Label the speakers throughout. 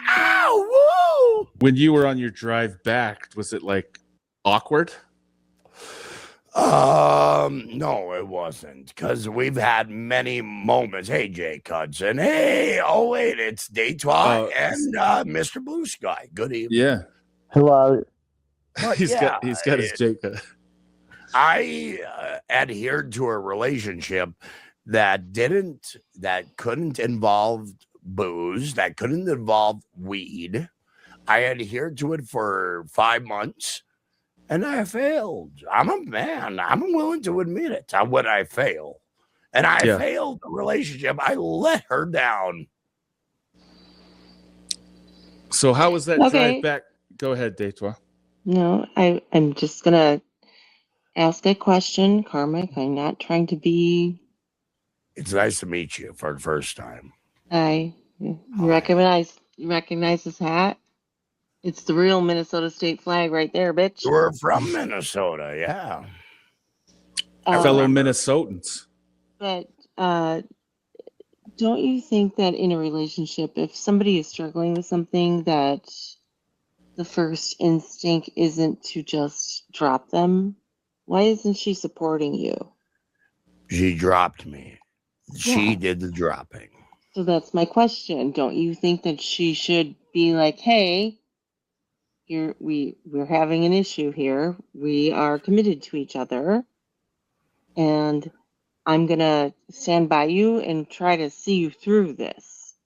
Speaker 1: Ow! Woo!
Speaker 2: When you were on your drive back, was it like awkward?
Speaker 1: No, it wasn't, because we've had many moments. Hey, Jay Cudson. Hey, oh wait, it's Detroit and Mr. Blue Sky. Good evening.
Speaker 2: Yeah.
Speaker 3: Hello.
Speaker 1: But
Speaker 2: he's got his Jacob.
Speaker 1: I adhered to a relationship that couldn't involve booze, that couldn't involve weed. I adhered to it for 5 months. And I failed. I'm a man. I'm willing to admit it. When I fail. And I failed the relationship. I let her down.
Speaker 2: So how was that drive back? Go ahead, Detroit.
Speaker 4: No, I'm just going to ask a question, Karmic. I'm not trying to be...
Speaker 1: It's nice to meet you for the first time.
Speaker 4: You recognize this hat? It's the real Minnesota state flag right there, bitch.
Speaker 1: We're from Minnesota, yeah.
Speaker 2: Fellow Minnesotans.
Speaker 4: But don't you think that in a relationship, if somebody is struggling with something, that the first instinct isn't to just drop them? Why isn't she supporting you?
Speaker 1: She dropped me. She did the dropping.
Speaker 4: So that's my question. Don't you think that she should be like, hey... we're having an issue here. We are committed to each other, and I'm gonna stand by you and try to see you through this.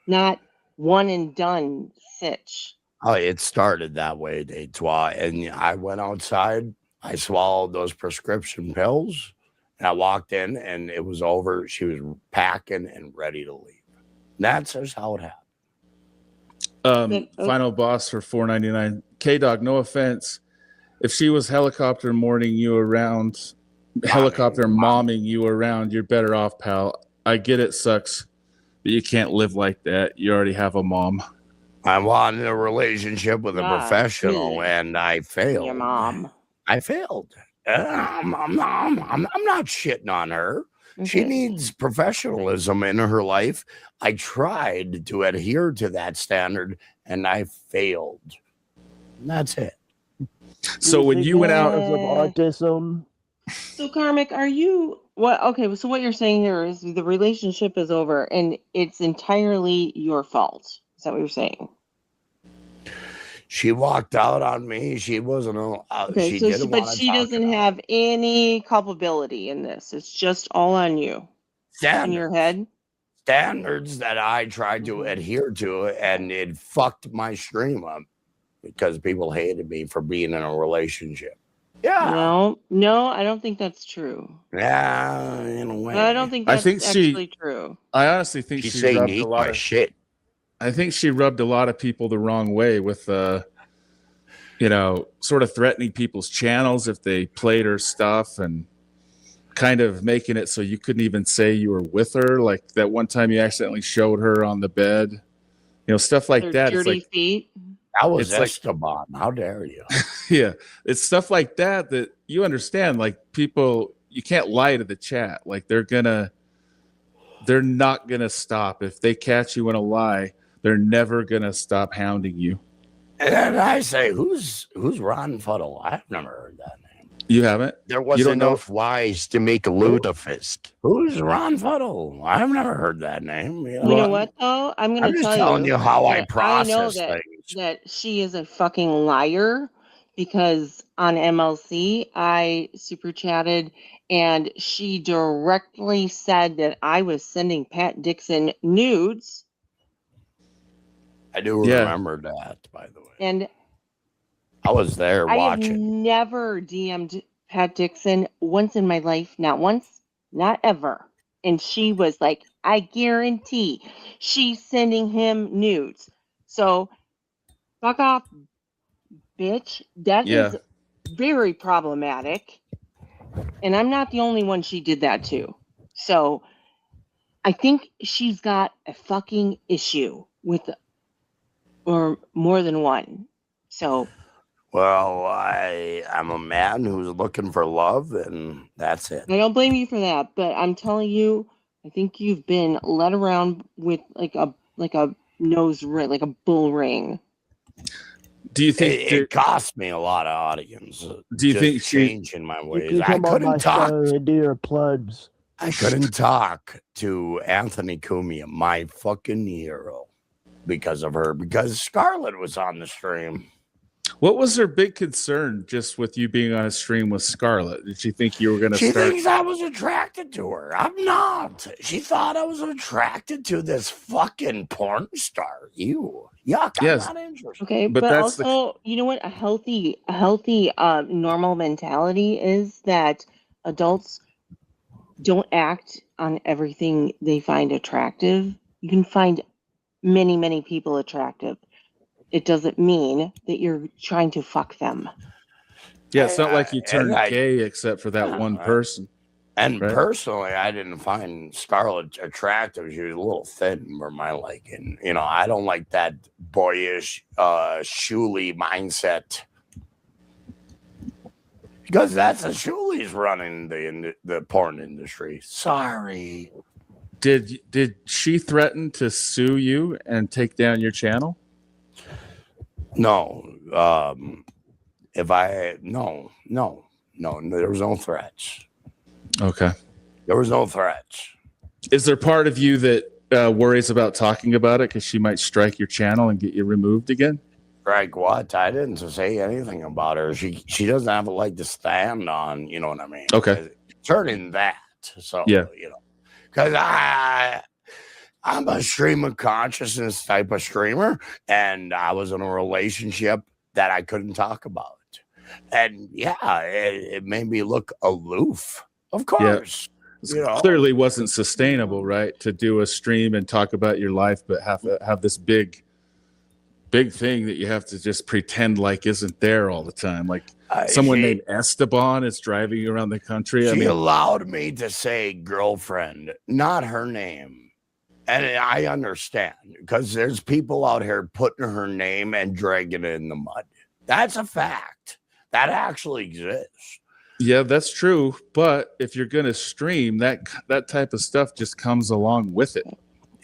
Speaker 4: Not one and done sitch.
Speaker 1: Oh, it started that way, Detroit. And I went outside. I swallowed those prescription pills, and I walked in, and it was over. She was packing and ready to leave. That's just how it happened.
Speaker 2: Final boss for $4.99. K-Dog, no offense. If she was helicopter momming you around, you're better off, pal. I get it sucks, but you can't live like that. You already have a mom.
Speaker 1: I wanted a relationship with a professional, and I failed.
Speaker 4: Your mom.
Speaker 1: I failed. I'm not shitting on her. Okay. She needs professionalism in her life. I tried to adhere to that standard, and I failed. And that's it.
Speaker 2: So when you went out
Speaker 3: of autism.
Speaker 4: So Karmic, are you what? Okay, so what you're saying here is the relationship is over, and it's entirely your fault. Is that what you're saying?
Speaker 1: She walked out on me. She wasn't.
Speaker 4: Okay, but she doesn't have any culpability in this. It's just all on you. In your head.
Speaker 1: Standards that I tried to adhere to, and it fucked my stream up because people hated me for being in a relationship. Yeah.
Speaker 4: No, I don't think that's true.
Speaker 1: Yeah, in a way.
Speaker 4: I don't think that's actually true.
Speaker 2: I honestly think she rubbed a lot of
Speaker 1: shit.
Speaker 2: I think she rubbed a lot of people the wrong way with, sort of threatening people's channels if they played her stuff and kind of making it so you couldn't even say you were with her. Like that one time you accidentally showed her on the bed, stuff like that.
Speaker 4: Dirty feet.
Speaker 1: That was Esteban. How dare you?
Speaker 2: Yeah. It's stuff like that you understand, like people, you can't lie to the chat. Like they're not going to stop. If they catch you in a lie, they're never going to stop hounding you.
Speaker 1: And I say, who's Ron Fuddle? I've never heard that name.
Speaker 2: You haven't?
Speaker 5: There wasn't enough lies to make a lutefisk.
Speaker 1: Who's Ron Fuddle? I've never heard that name.
Speaker 4: You know what, though? I'm going to tell
Speaker 1: you how I process things.
Speaker 4: That she is a fucking liar, because on MLC, I super chatted, and she directly said that I was sending Pat Dixon nudes.
Speaker 1: I do remember that, by the way.
Speaker 4: And
Speaker 1: I was there watching.
Speaker 4: I have never DM'd Pat Dixon once in my life. Not once, not ever. And she was like, I guarantee she's sending him nudes. So, fuck off, bitch. That is very problematic. And I'm not the only one she did that to. So, I think she's got a fucking issue with, or more than one. So,
Speaker 1: well, I'm a man who's looking for love, and that's it.
Speaker 4: I don't blame you for that, but I'm telling you, I think you've been led around with like a nose ring, like a bull ring.
Speaker 2: Do you think?
Speaker 1: It cost me a lot of audience.
Speaker 2: Do you
Speaker 1: just
Speaker 2: think she?
Speaker 1: changing my
Speaker 3: You
Speaker 1: ways?
Speaker 3: can
Speaker 1: I
Speaker 3: come on my
Speaker 1: couldn't talk.
Speaker 3: show and do your plugs.
Speaker 1: I couldn't talk to Anthony Cumia, my fucking hero, because of her. Because Scarlett was on the stream.
Speaker 2: What was her big concern just with you being on a stream with Scarlett? Did she think you were going to
Speaker 1: She
Speaker 2: start?
Speaker 1: thinks I was attracted to her. I'm not. She thought I was attracted to this fucking porn star. Ew. Yuck.
Speaker 2: Yes.
Speaker 1: I'm not interested.
Speaker 4: Okay,
Speaker 2: But
Speaker 4: but
Speaker 2: that's
Speaker 4: also, you know what? A healthy, normal mentality is that adults don't act on everything they find attractive. You can find many, many people attractive. It doesn't mean that you're trying to fuck them.
Speaker 2: Yeah, it's not like you
Speaker 1: And
Speaker 2: turned
Speaker 1: I-
Speaker 2: gay except for that one person.
Speaker 1: And
Speaker 2: Right.
Speaker 1: personally, I didn't find Scarlett attractive. She was a little thin for my liking. You know, I don't like that boyish, Shuli mindset. Because that's the Shuli's running the porn industry. Sorry.
Speaker 2: Did she threaten to sue you and take down your channel?
Speaker 1: No. No, there was no threats.
Speaker 2: Okay.
Speaker 1: There was no threats.
Speaker 2: Is there part of you that worries about talking about it because she might strike your channel and get you removed again?
Speaker 1: Like what? I didn't say anything about her. She doesn't have a leg to stand on. You know what I mean?
Speaker 2: Okay.
Speaker 1: Turning that. So
Speaker 2: Yeah.
Speaker 1: you know, because I'm a stream of consciousness type of streamer, and I was in a relationship that I couldn't talk about, and yeah, it made me look aloof. Of course.
Speaker 2: It
Speaker 1: You know?
Speaker 2: clearly wasn't sustainable, right? To do a stream and talk about your life, but have this big thing that you have to just pretend like isn't there all the time. Like someone named Esteban is driving you around the country.
Speaker 1: She allowed me to say girlfriend, not her name. And I understand because there's people out here putting her name and dragging it in the mud. That's a fact. That actually exists.
Speaker 2: Yeah, that's true. But if you're going to stream, that type of stuff just comes along with it.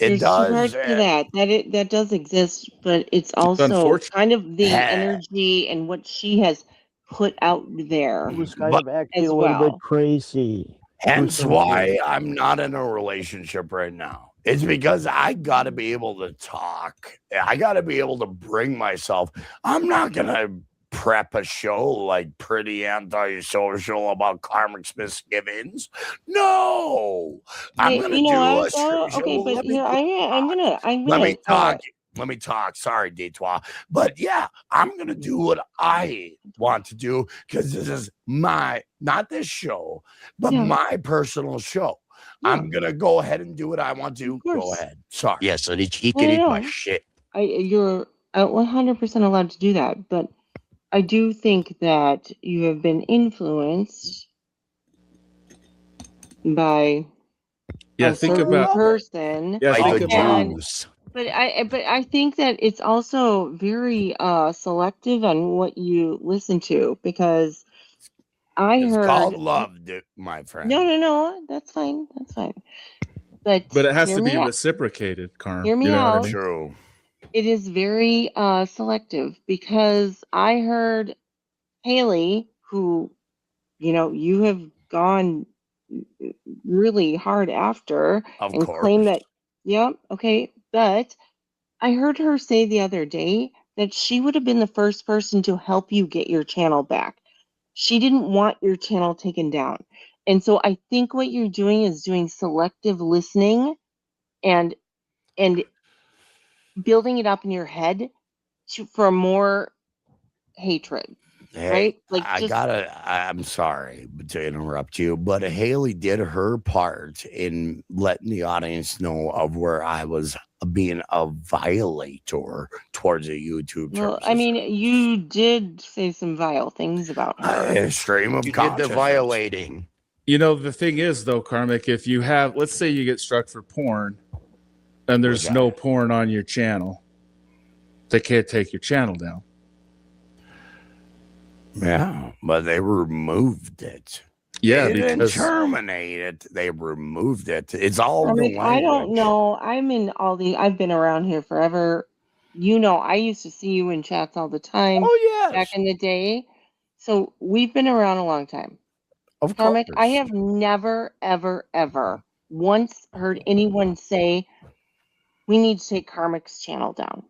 Speaker 1: It
Speaker 4: There's two parts
Speaker 1: does.
Speaker 4: to that does exist, but it's also
Speaker 2: unfortunate.
Speaker 4: kind of the energy and what she has put out there.
Speaker 3: It was kind
Speaker 1: But-
Speaker 3: of acting
Speaker 4: as
Speaker 3: a little bit
Speaker 4: well.
Speaker 3: crazy.
Speaker 1: Hence why I'm not in a relationship right now. It's because I got to be able to talk. I got to be able to bring myself. I'm not going to prep a show like pretty antisocial about karmic misgivings. No, I'm going to do a stream show.
Speaker 4: Okay, but
Speaker 1: Let me
Speaker 4: here I'm gonna
Speaker 1: Let me talk. Let me talk. Sorry, Detroit. But yeah, I'm going to do what I want to do because this is not this show, but my personal show.
Speaker 4: Yeah.
Speaker 1: I'm going to go ahead and do what I want to. Go ahead. Sorry.
Speaker 5: Yeah, so he can eat my shit.
Speaker 4: You're 100% allowed to do that, but I do think that you have been influenced by a
Speaker 2: Think
Speaker 4: certain
Speaker 2: about
Speaker 4: person.
Speaker 2: Yeah,
Speaker 5: By
Speaker 2: think
Speaker 5: the
Speaker 2: about
Speaker 5: Jews.
Speaker 4: But I think that it's also very selective on what you listen to because
Speaker 1: It's
Speaker 4: heard
Speaker 1: called love, my friend.
Speaker 4: No, that's fine. But
Speaker 2: it has
Speaker 4: hear
Speaker 2: to be
Speaker 4: me out.
Speaker 2: reciprocated, Carm.
Speaker 4: Hear me
Speaker 2: You know what I
Speaker 4: out.
Speaker 2: mean?
Speaker 1: True.
Speaker 4: It is very selective because I heard Haley, who, you have gone really hard after
Speaker 1: Of
Speaker 4: and
Speaker 1: course.
Speaker 4: claim that, okay. But I heard her say the other day that she would have been the first person to help you get your channel back. She didn't want your channel taken down. And so I think what you're doing is doing selective listening and building it up in your head for more hatred.
Speaker 1: Hey,
Speaker 4: right? Like
Speaker 1: I'm sorry to interrupt you, but Haley did her part in letting the audience know of where I was being a violator towards a YouTube.
Speaker 4: Well, I mean, you did say some vile things about her.
Speaker 1: A stream of
Speaker 5: You did the
Speaker 1: consciousness.
Speaker 5: violating.
Speaker 2: You know, the thing is, though, Karmic, if you have, let's say you get struck for porn and there's no porn on your channel, they can't take your channel down.
Speaker 1: Yeah, but they removed it.
Speaker 2: Yeah,
Speaker 1: They didn't
Speaker 2: because
Speaker 1: terminate it. They removed it. It's all
Speaker 4: I
Speaker 1: the
Speaker 4: mean, I don't
Speaker 1: language.
Speaker 4: know. I'm in all the. I've been around here forever. You know, I used to see you in chats all the time
Speaker 1: Oh
Speaker 4: back
Speaker 1: yes,
Speaker 4: in the day. So we've been around a long time.
Speaker 1: of
Speaker 4: Karmic, I
Speaker 1: course.
Speaker 4: have never, ever, ever once heard anyone say we need to take Karmic's channel down.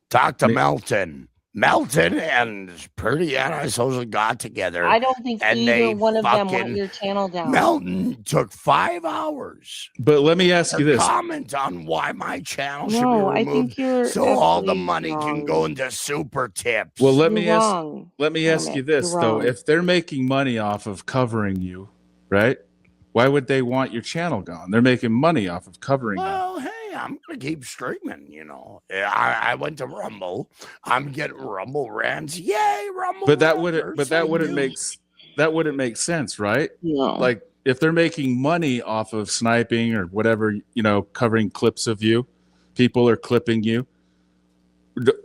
Speaker 1: Talk to
Speaker 2: Ma-
Speaker 1: Melton. Melton and Pretty Antisocial got together
Speaker 4: I don't think
Speaker 1: and
Speaker 4: either
Speaker 1: they
Speaker 4: one of them want
Speaker 1: fucking
Speaker 4: your channel down.
Speaker 1: Melton took 5 hours
Speaker 2: but let me ask you
Speaker 1: to
Speaker 2: this.
Speaker 1: comment on why my channel should be
Speaker 4: No, I
Speaker 1: removed
Speaker 4: think you're
Speaker 1: so all the
Speaker 4: absolutely
Speaker 1: money can
Speaker 4: wrong.
Speaker 1: go into super tips.
Speaker 2: Well, let
Speaker 4: You're
Speaker 2: me ask
Speaker 4: wrong.
Speaker 2: you
Speaker 4: Karmic.
Speaker 2: this
Speaker 4: You're
Speaker 2: though.
Speaker 4: wrong.
Speaker 2: If they're making money off of covering you, right? Why would they want your channel gone? They're making money off of covering you.
Speaker 1: Well, hey, I'm gonna keep streaming. You know, I went to Rumble. I'm getting Rumble rants. Yay, Rumble!
Speaker 2: But that
Speaker 1: rants
Speaker 2: wouldn't
Speaker 1: are
Speaker 2: but
Speaker 1: so
Speaker 2: that wouldn't
Speaker 1: huge.
Speaker 2: make sense, right?
Speaker 4: No.
Speaker 2: Like if they're making money off of sniping or whatever, covering clips of you, people are clipping you.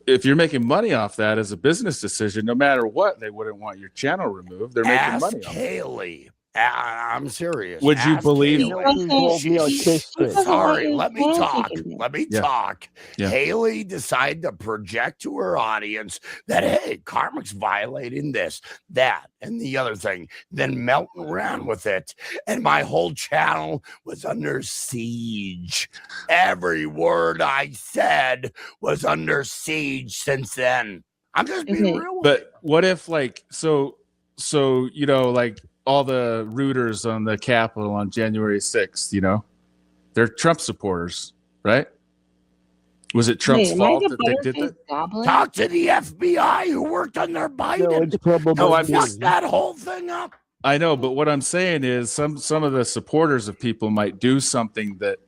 Speaker 2: If you're making money off that as a business decision, no matter what, they wouldn't want your channel removed. They're making
Speaker 1: Ask
Speaker 2: money off it.
Speaker 1: Haley. I'm serious.
Speaker 2: Would you
Speaker 1: Ask
Speaker 2: believe-
Speaker 1: Haley.
Speaker 3: Milton called me
Speaker 4: He
Speaker 3: autistic.
Speaker 4: doesn't want
Speaker 1: Sorry,
Speaker 4: your
Speaker 1: let me
Speaker 4: channel
Speaker 1: talk.
Speaker 4: taken down.
Speaker 1: Let me
Speaker 2: Yeah.
Speaker 1: talk.
Speaker 2: Yeah.
Speaker 1: Haley decided to project to her audience that, hey, Karmic's violating this, that, and the other thing. Then Melton ran with it, and my whole channel was under siege. Every word I said was under siege since then. I'm just being
Speaker 4: Okay.
Speaker 1: real with
Speaker 2: But what if like like all the rooters on the Capitol on January 6th, they're Trump supporters, right? Was it Trump's
Speaker 4: Hey, am I
Speaker 2: fault
Speaker 4: the
Speaker 2: that they did
Speaker 4: butterface
Speaker 2: that?
Speaker 4: goblin?
Speaker 1: Talk to the FBI who worked under
Speaker 3: No,
Speaker 1: Biden.
Speaker 3: it's probably
Speaker 2: No, I'm
Speaker 3: me.
Speaker 2: just-
Speaker 1: Fuck that whole thing up.
Speaker 2: I know, but what I'm saying is some of the supporters of people might do something that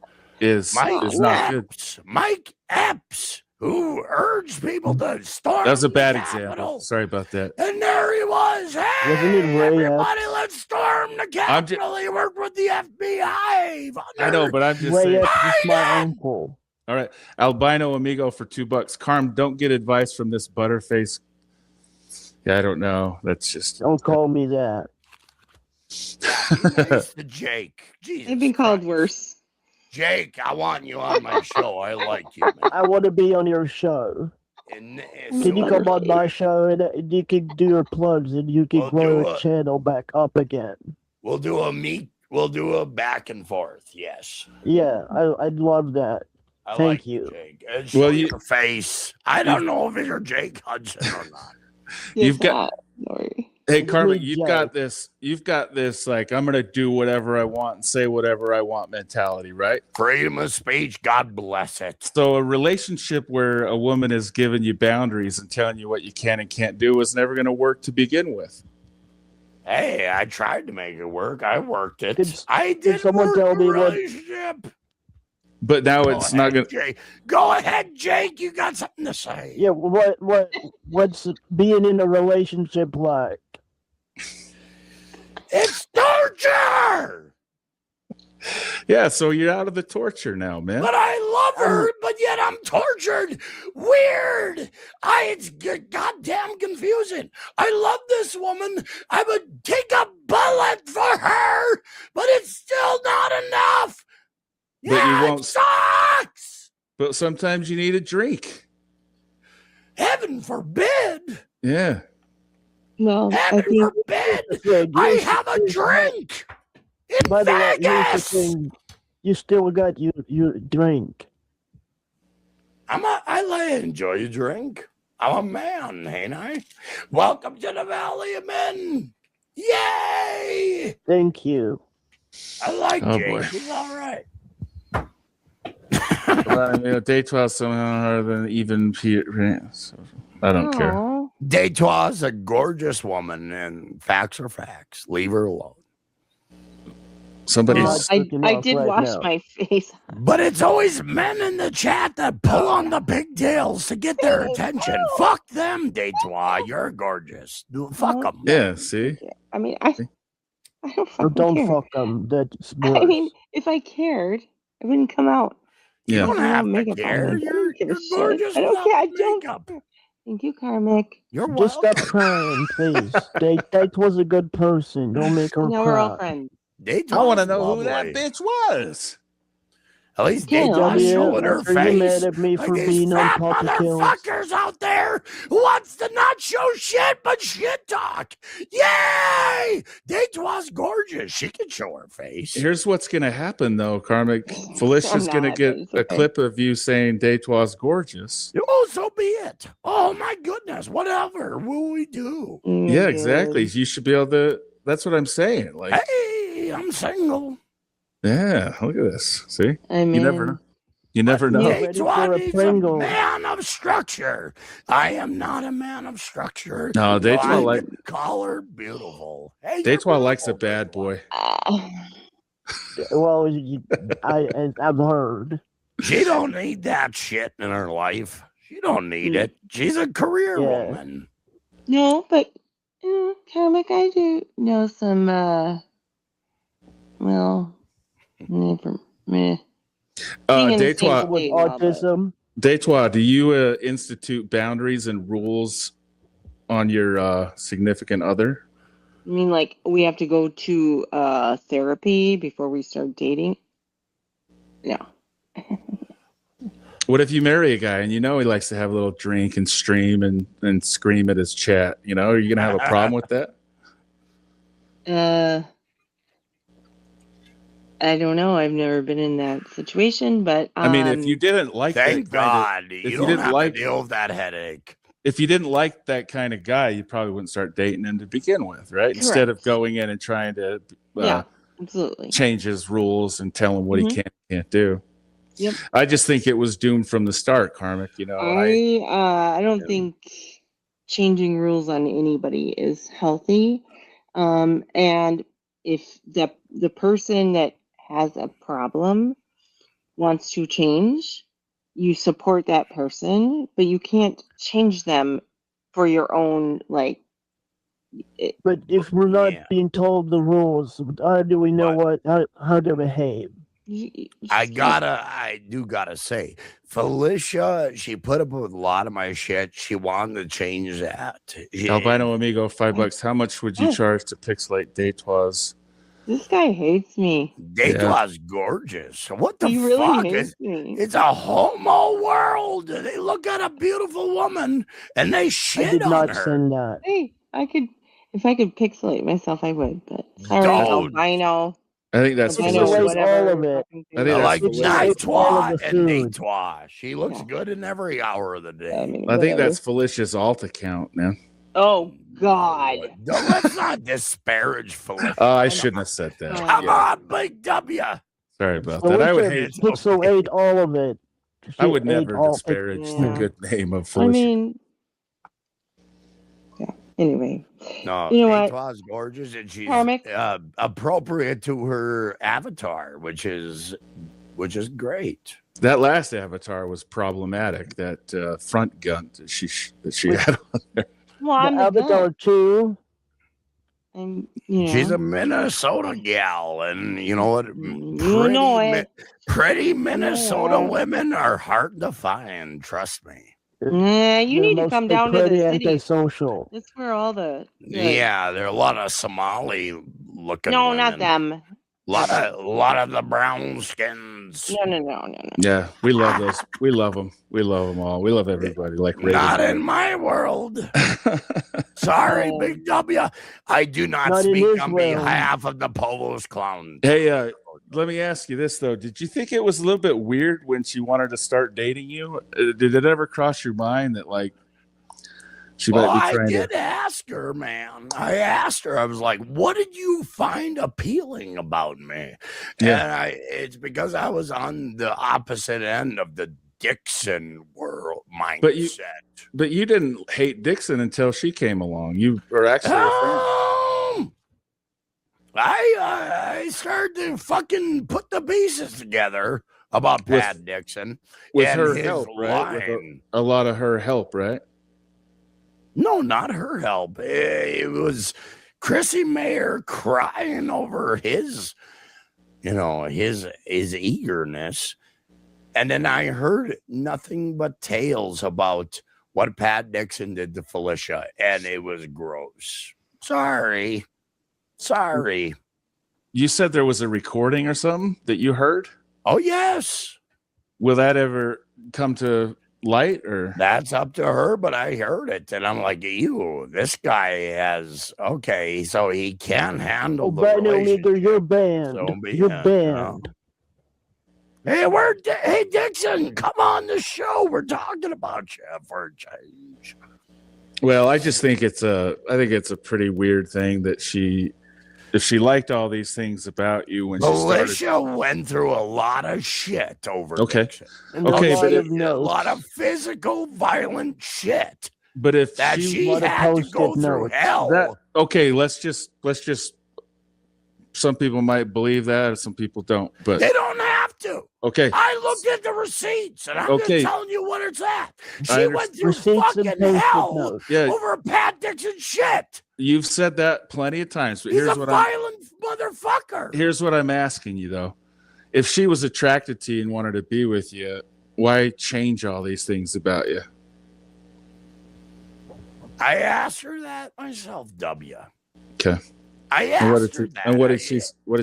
Speaker 2: is
Speaker 1: Mike
Speaker 2: not good.
Speaker 1: Epps, who urged people to storm
Speaker 2: That was a
Speaker 1: the
Speaker 2: bad
Speaker 1: Capitol.
Speaker 2: example. Sorry about that.
Speaker 1: And there he was. Hey,
Speaker 3: Wasn't it Ray
Speaker 1: everybody,
Speaker 3: Epps?
Speaker 1: let's storm the Capitol. He worked with the FBI.
Speaker 2: I know, but I'm just
Speaker 3: Ray
Speaker 2: saying.
Speaker 3: Epps is my
Speaker 1: Biden!
Speaker 3: uncle.
Speaker 2: All right, albino amigo for $2. Carm, don't get advice from this butterface. Yeah, I don't know. That's just
Speaker 3: Don't call me that.
Speaker 1: Nice to Jake. Jesus
Speaker 4: They've been called
Speaker 1: Christ.
Speaker 4: worse.
Speaker 1: Jake, I want you on my show. I like you, man.
Speaker 3: I want to be on your show.
Speaker 1: And
Speaker 3: Can you come on my show and you can do your plugs and you can
Speaker 1: We'll
Speaker 3: grow
Speaker 1: do
Speaker 3: your
Speaker 1: it.
Speaker 3: channel back up again?
Speaker 1: We'll do a back and forth. Yes.
Speaker 3: Yeah, I'd love that.
Speaker 1: I
Speaker 3: Thank
Speaker 1: like
Speaker 3: you.
Speaker 1: Jake. Show
Speaker 2: Well,
Speaker 1: your face. I don't know if you're Jake Hudson or not.
Speaker 2: You've
Speaker 4: It's
Speaker 2: got-
Speaker 4: not. Don't worry.
Speaker 2: Hey,
Speaker 3: It's
Speaker 2: Carmen,
Speaker 3: me,
Speaker 2: you've
Speaker 3: Jake.
Speaker 2: got this like I'm gonna do whatever I want and say whatever I want mentality, right?
Speaker 1: Freedom of speech. God bless it.
Speaker 2: So a relationship where a woman is giving you boundaries and telling you what you can and can't do is never gonna work to begin with.
Speaker 1: Hey, I tried to make it work. I worked it.
Speaker 3: Did-
Speaker 1: I did
Speaker 3: someone
Speaker 1: work
Speaker 3: tell
Speaker 1: the
Speaker 3: me what-
Speaker 1: relationship.
Speaker 2: But now
Speaker 1: Go
Speaker 2: it's not
Speaker 1: ahead,
Speaker 2: gonna.
Speaker 1: Jake. Go ahead, Jake. You got something to say.
Speaker 3: Yeah, what's being in a relationship like?
Speaker 1: It's torture.
Speaker 2: Yeah, so you're out of the torture now, man.
Speaker 1: But I love her, but yet I'm tortured. Weird. It's goddamn confusing. I love this woman. I would take a bullet for her, but it's still not enough.
Speaker 2: But you
Speaker 1: Yeah,
Speaker 2: won't-
Speaker 1: it sucks.
Speaker 2: But sometimes you need a drink.
Speaker 1: Heaven forbid.
Speaker 2: Yeah.
Speaker 4: Well, I
Speaker 1: Heaven
Speaker 4: think
Speaker 1: forbid.
Speaker 3: Yeah,
Speaker 1: I
Speaker 3: here's-
Speaker 1: have a
Speaker 3: here's-
Speaker 1: drink in
Speaker 3: By the way, here's the
Speaker 1: Vegas.
Speaker 3: thing. You still got your drink.
Speaker 1: I enjoy a drink. I'm a man, ain't I? Welcome to the Valley of Men. Yay!
Speaker 3: Thank you.
Speaker 1: I like
Speaker 2: Oh,
Speaker 1: Jake.
Speaker 2: boy.
Speaker 1: He's all right.
Speaker 2: Day 12 somehow harder than even so I don't care.
Speaker 4: Aw.
Speaker 1: Deitois a gorgeous woman, and facts are facts. Leave her alone.
Speaker 2: Somebody's
Speaker 3: Well,
Speaker 4: I
Speaker 3: freaking out
Speaker 4: did
Speaker 3: right
Speaker 4: wash
Speaker 3: now.
Speaker 4: my face.
Speaker 1: But it's always men in the chat that pull on the pigtails to get their attention. Fuck them, Deitois. You're gorgeous. Fuck them.
Speaker 2: yeah, see?
Speaker 4: I mean, I don't
Speaker 3: So
Speaker 4: fucking
Speaker 3: don't
Speaker 4: care.
Speaker 3: fuck them. That's
Speaker 4: I
Speaker 3: worse.
Speaker 4: mean, if I cared, I wouldn't come out.
Speaker 1: You
Speaker 2: Yeah.
Speaker 1: don't
Speaker 4: I
Speaker 1: have to
Speaker 4: makeup on.
Speaker 1: care.
Speaker 4: I don't give a
Speaker 1: You're
Speaker 4: shit.
Speaker 1: gorgeous
Speaker 4: I don't
Speaker 1: without
Speaker 4: care. I
Speaker 1: the
Speaker 4: don't.
Speaker 1: makeup.
Speaker 4: Thank you, Karmic.
Speaker 1: You're
Speaker 3: Just
Speaker 1: welcome.
Speaker 3: stop crying, please. That was a good person. Don't make her
Speaker 4: Now we're all
Speaker 3: cry.
Speaker 4: friends.
Speaker 2: I want to
Speaker 1: Daytwa's
Speaker 2: know who that
Speaker 1: lovely.
Speaker 2: bitch was.
Speaker 1: At least
Speaker 4: Kim.
Speaker 1: Daytwa's
Speaker 3: W,
Speaker 1: showing her
Speaker 3: are you mad
Speaker 1: face.
Speaker 3: at me
Speaker 1: Like
Speaker 3: for
Speaker 1: these
Speaker 3: being on
Speaker 1: fat
Speaker 3: Papa Kills?
Speaker 1: motherfuckers out there who wants to not show shit but shit talk. Yay! Daytwa's gorgeous. She can show her face.
Speaker 2: Here's what's going to happen, though, Karmic. Felicia's
Speaker 4: I'm
Speaker 2: going to
Speaker 4: not,
Speaker 2: get
Speaker 4: but it's
Speaker 2: a
Speaker 4: okay.
Speaker 2: clip of you saying Deitois gorgeous.
Speaker 1: Oh, so be it. Oh my goodness. Whatever will we do?
Speaker 2: Yeah, exactly.
Speaker 4: Good.
Speaker 2: You should be able to. That's what I'm saying. Like,
Speaker 1: Hey, I'm single.
Speaker 2: yeah, look at this. See,
Speaker 4: I mean,
Speaker 2: you never know. You never know.
Speaker 3: Yeah. Ready for
Speaker 1: Daytwa
Speaker 3: a
Speaker 1: needs a
Speaker 3: Pringle.
Speaker 1: man of structure. I am not a man of structure.
Speaker 2: No,
Speaker 1: so I
Speaker 2: Deitois like
Speaker 1: can call her beautiful. Hey, you're
Speaker 2: Deitois likes a
Speaker 1: beautiful,
Speaker 2: bad
Speaker 1: Daytwa.
Speaker 2: boy.
Speaker 3: Well, I've heard.
Speaker 1: She don't need that shit in her life. She don't need it. She's a career
Speaker 3: Yeah.
Speaker 1: woman.
Speaker 4: no, but Karmic, I do know some. Well, never. Meh. Being in the same
Speaker 2: Deitois,
Speaker 3: With
Speaker 4: state and all that.
Speaker 3: autism.
Speaker 2: Deitois, do you institute boundaries and rules on your significant other?
Speaker 4: I mean, like we have to go to therapy before we start dating. No.
Speaker 2: What if you marry a guy and you know he likes to have a little drink and stream and scream at his chat? You know, are you gonna have a problem with that?
Speaker 4: I don't know. I've never been in that situation, but
Speaker 2: I mean, if you didn't like
Speaker 1: Thank
Speaker 2: that kind
Speaker 1: God.
Speaker 2: if
Speaker 1: You
Speaker 2: you
Speaker 1: don't
Speaker 2: didn't
Speaker 1: have
Speaker 2: like-
Speaker 1: to deal with that headache.
Speaker 2: if you didn't like that kind of guy, you probably wouldn't start dating him to begin with, right? Instead of
Speaker 4: Correct.
Speaker 2: going in and trying to
Speaker 4: yeah, absolutely.
Speaker 2: change his rules and tell him what
Speaker 4: Mhm.
Speaker 2: he can't do.
Speaker 4: Yep.
Speaker 2: I just think it was doomed from the start, Karmic. You know,
Speaker 4: I don't
Speaker 2: Yeah.
Speaker 4: think changing rules on anybody is healthy. And if the person that has a problem wants to change, you support that person, but you can't change them for your own like.
Speaker 3: But if we're not
Speaker 1: Yeah.
Speaker 3: being told the rules, how do we know how to behave?
Speaker 1: I do gotta say, Felicia, she put up with a lot of my shit. She wanted to change that.
Speaker 2: Albino Amigo, $5. How much would you charge to pixelate Deitois?
Speaker 4: This guy hates me.
Speaker 1: Daytwa's gorgeous. What the
Speaker 4: He really
Speaker 1: fuck?
Speaker 4: hates me.
Speaker 1: It's a homo world. They look at a beautiful woman and they
Speaker 3: I
Speaker 1: shit
Speaker 3: did
Speaker 1: on
Speaker 3: not
Speaker 1: her.
Speaker 3: send that.
Speaker 4: Hey, if I could pixelate myself, I would. But sorry,
Speaker 1: Don't.
Speaker 4: albino.
Speaker 2: I think that's
Speaker 4: Albino,
Speaker 3: Pixelate
Speaker 2: Felicia's.
Speaker 3: all of it.
Speaker 4: fucking
Speaker 2: I
Speaker 4: thing.
Speaker 2: think
Speaker 1: I
Speaker 2: that's
Speaker 1: like
Speaker 2: Felicia's.
Speaker 3: Pixelate all
Speaker 1: Nightwa
Speaker 3: of the
Speaker 1: and
Speaker 3: food.
Speaker 1: Daytwa. She looks
Speaker 4: Yeah.
Speaker 1: good in every hour of the day.
Speaker 4: I mean,
Speaker 2: I think
Speaker 4: whatever.
Speaker 2: that's Felicia's alt account, man.
Speaker 4: Oh God.
Speaker 1: Let's not disparage Felicia.
Speaker 2: I shouldn't have said that.
Speaker 1: Come
Speaker 2: Yeah.
Speaker 1: on, Big W.
Speaker 2: Sorry about that. I would hate.
Speaker 3: Pixelate all of it.
Speaker 2: I would
Speaker 3: She ate
Speaker 2: never
Speaker 3: all-
Speaker 2: disparage the
Speaker 4: Yeah.
Speaker 2: good name of
Speaker 4: I
Speaker 2: Felicia.
Speaker 4: mean, yeah. Anyway,
Speaker 1: No,
Speaker 4: You know what?
Speaker 1: Daytwa's gorgeous and she's
Speaker 4: Karmic?
Speaker 1: appropriate to her avatar, which is great.
Speaker 2: That last avatar was problematic. That front gun that she had on there.
Speaker 4: well, I'm
Speaker 3: The
Speaker 4: the
Speaker 3: Avatar
Speaker 4: gun.
Speaker 3: 2.
Speaker 4: I'm, you know,
Speaker 1: She's a Minnesota gal, and you know what?
Speaker 4: you know it.
Speaker 1: Pretty Minnesota
Speaker 4: it.
Speaker 1: women are hard to find. Trust me.
Speaker 4: Nah, you
Speaker 3: They're
Speaker 4: need to come down to the
Speaker 3: pretty
Speaker 4: city.
Speaker 3: antisocial.
Speaker 4: That's where all the
Speaker 1: Yeah, there are a lot of Somali looking.
Speaker 4: No,
Speaker 1: women.
Speaker 4: not them.
Speaker 1: lot of the brown skins.
Speaker 4: No.
Speaker 2: Yeah, we love those. We love them. We love them all. We love everybody. Like
Speaker 1: Not
Speaker 2: Raven.
Speaker 1: in my world. Sorry,
Speaker 4: Oh.
Speaker 1: Big W. I do not
Speaker 3: Not in
Speaker 1: speak
Speaker 3: his
Speaker 1: on
Speaker 3: world.
Speaker 1: behalf of the Polos clown.
Speaker 2: Hey, let me ask you this though: did you think it was a little bit weird when she wanted to start dating you? Did it ever cross your mind that like she might be
Speaker 1: I
Speaker 2: trying
Speaker 1: did
Speaker 2: to?
Speaker 1: ask her, man. I asked her. I was like, "What did you find appealing about me?"
Speaker 2: Yeah.
Speaker 1: And it's because I was on the opposite end of the Dixon world mindset.
Speaker 2: But you didn't hate Dixon until she came along. You were actually a fan.
Speaker 1: I started to fucking put the pieces together about
Speaker 2: With-
Speaker 1: Pat Dixon
Speaker 2: With
Speaker 1: and
Speaker 2: her
Speaker 1: his
Speaker 2: help, right? With
Speaker 1: line.
Speaker 2: a lot of her help, right?
Speaker 1: No, not her help. It was Chrissy Mayer crying over his eagerness. And then I heard nothing but tales about what Pat Nixon did to Felicia, and it was gross. Sorry.
Speaker 2: You said there was a recording or something that you heard.
Speaker 1: Oh, yes.
Speaker 2: Will that ever come to light, or
Speaker 1: That's up to her, but I heard it, and I'm like, ew, this guy has, okay, so he can handle
Speaker 3: Oh,
Speaker 1: the
Speaker 3: bad little
Speaker 1: relationship.
Speaker 3: nigger, you're banned.
Speaker 1: So be
Speaker 3: You're
Speaker 1: it,
Speaker 3: banned.
Speaker 1: Hey, Dixon, come on the show. We're talking about you for a change.
Speaker 2: well, I just think it's a pretty weird thing that if she liked all these things about you when she started.
Speaker 1: Felicia went through a lot of shit over
Speaker 2: Okay.
Speaker 1: Dixon.
Speaker 3: And
Speaker 2: Okay,
Speaker 3: a lot
Speaker 2: but
Speaker 3: of
Speaker 1: A
Speaker 3: notes.
Speaker 1: lot of physical, violent shit
Speaker 2: But if
Speaker 1: that she
Speaker 3: lot of
Speaker 1: had to go
Speaker 3: post-it
Speaker 1: through
Speaker 3: notes.
Speaker 1: hell.
Speaker 2: okay, let's just some people might believe that, some people don't. But
Speaker 1: They don't have to.
Speaker 2: okay,
Speaker 1: I looked at the receipts, and I'm
Speaker 2: Okay.
Speaker 1: just telling you what it's at.
Speaker 2: I
Speaker 1: She went through
Speaker 3: Receipts and
Speaker 1: fucking
Speaker 3: post-it
Speaker 1: hell
Speaker 3: notes.
Speaker 2: yeah,
Speaker 1: over Pat Dixon shit.
Speaker 2: you've said that plenty of times. But
Speaker 1: He's
Speaker 2: here's
Speaker 1: a
Speaker 2: what
Speaker 1: violent motherfucker.
Speaker 2: here's what I'm asking you though. If she was attracted to you and wanted to be with you, why change all these things about you?
Speaker 1: I asked her that myself, W.
Speaker 2: Okay.
Speaker 1: I
Speaker 2: And what
Speaker 1: asked
Speaker 2: did
Speaker 1: her
Speaker 2: she,
Speaker 1: that.
Speaker 2: and what did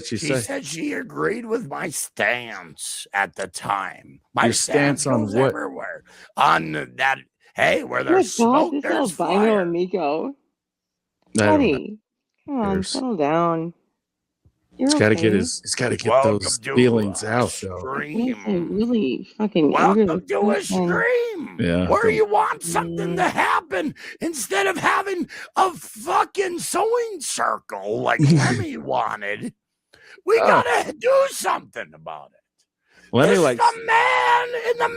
Speaker 2: she
Speaker 1: She
Speaker 2: say?
Speaker 1: said she agreed with my stance at the time. My
Speaker 2: Your stance on
Speaker 1: goes
Speaker 2: what?
Speaker 1: everywhere. On that, hey, where
Speaker 4: Good
Speaker 1: there's
Speaker 4: God,
Speaker 1: smoke,
Speaker 4: this
Speaker 1: there's
Speaker 4: albino
Speaker 1: fire.
Speaker 4: amigo.
Speaker 2: I don't know.
Speaker 4: Buddy, come on,
Speaker 2: Cares.
Speaker 4: settle down. You're
Speaker 2: He's got to
Speaker 4: okay.
Speaker 2: he's got to get
Speaker 1: Welcome
Speaker 2: those
Speaker 1: to
Speaker 2: feelings
Speaker 1: a
Speaker 2: out though.
Speaker 4: What if I
Speaker 1: stream.
Speaker 4: really fucking
Speaker 1: Welcome to a
Speaker 4: person?
Speaker 1: stream
Speaker 2: Yeah.
Speaker 1: where you want something to happen instead of having a fucking sewing circle like Lemmy wanted. We
Speaker 2: Oh.
Speaker 1: gotta do something about it.
Speaker 2: Let me
Speaker 1: It's
Speaker 2: like
Speaker 1: the man in the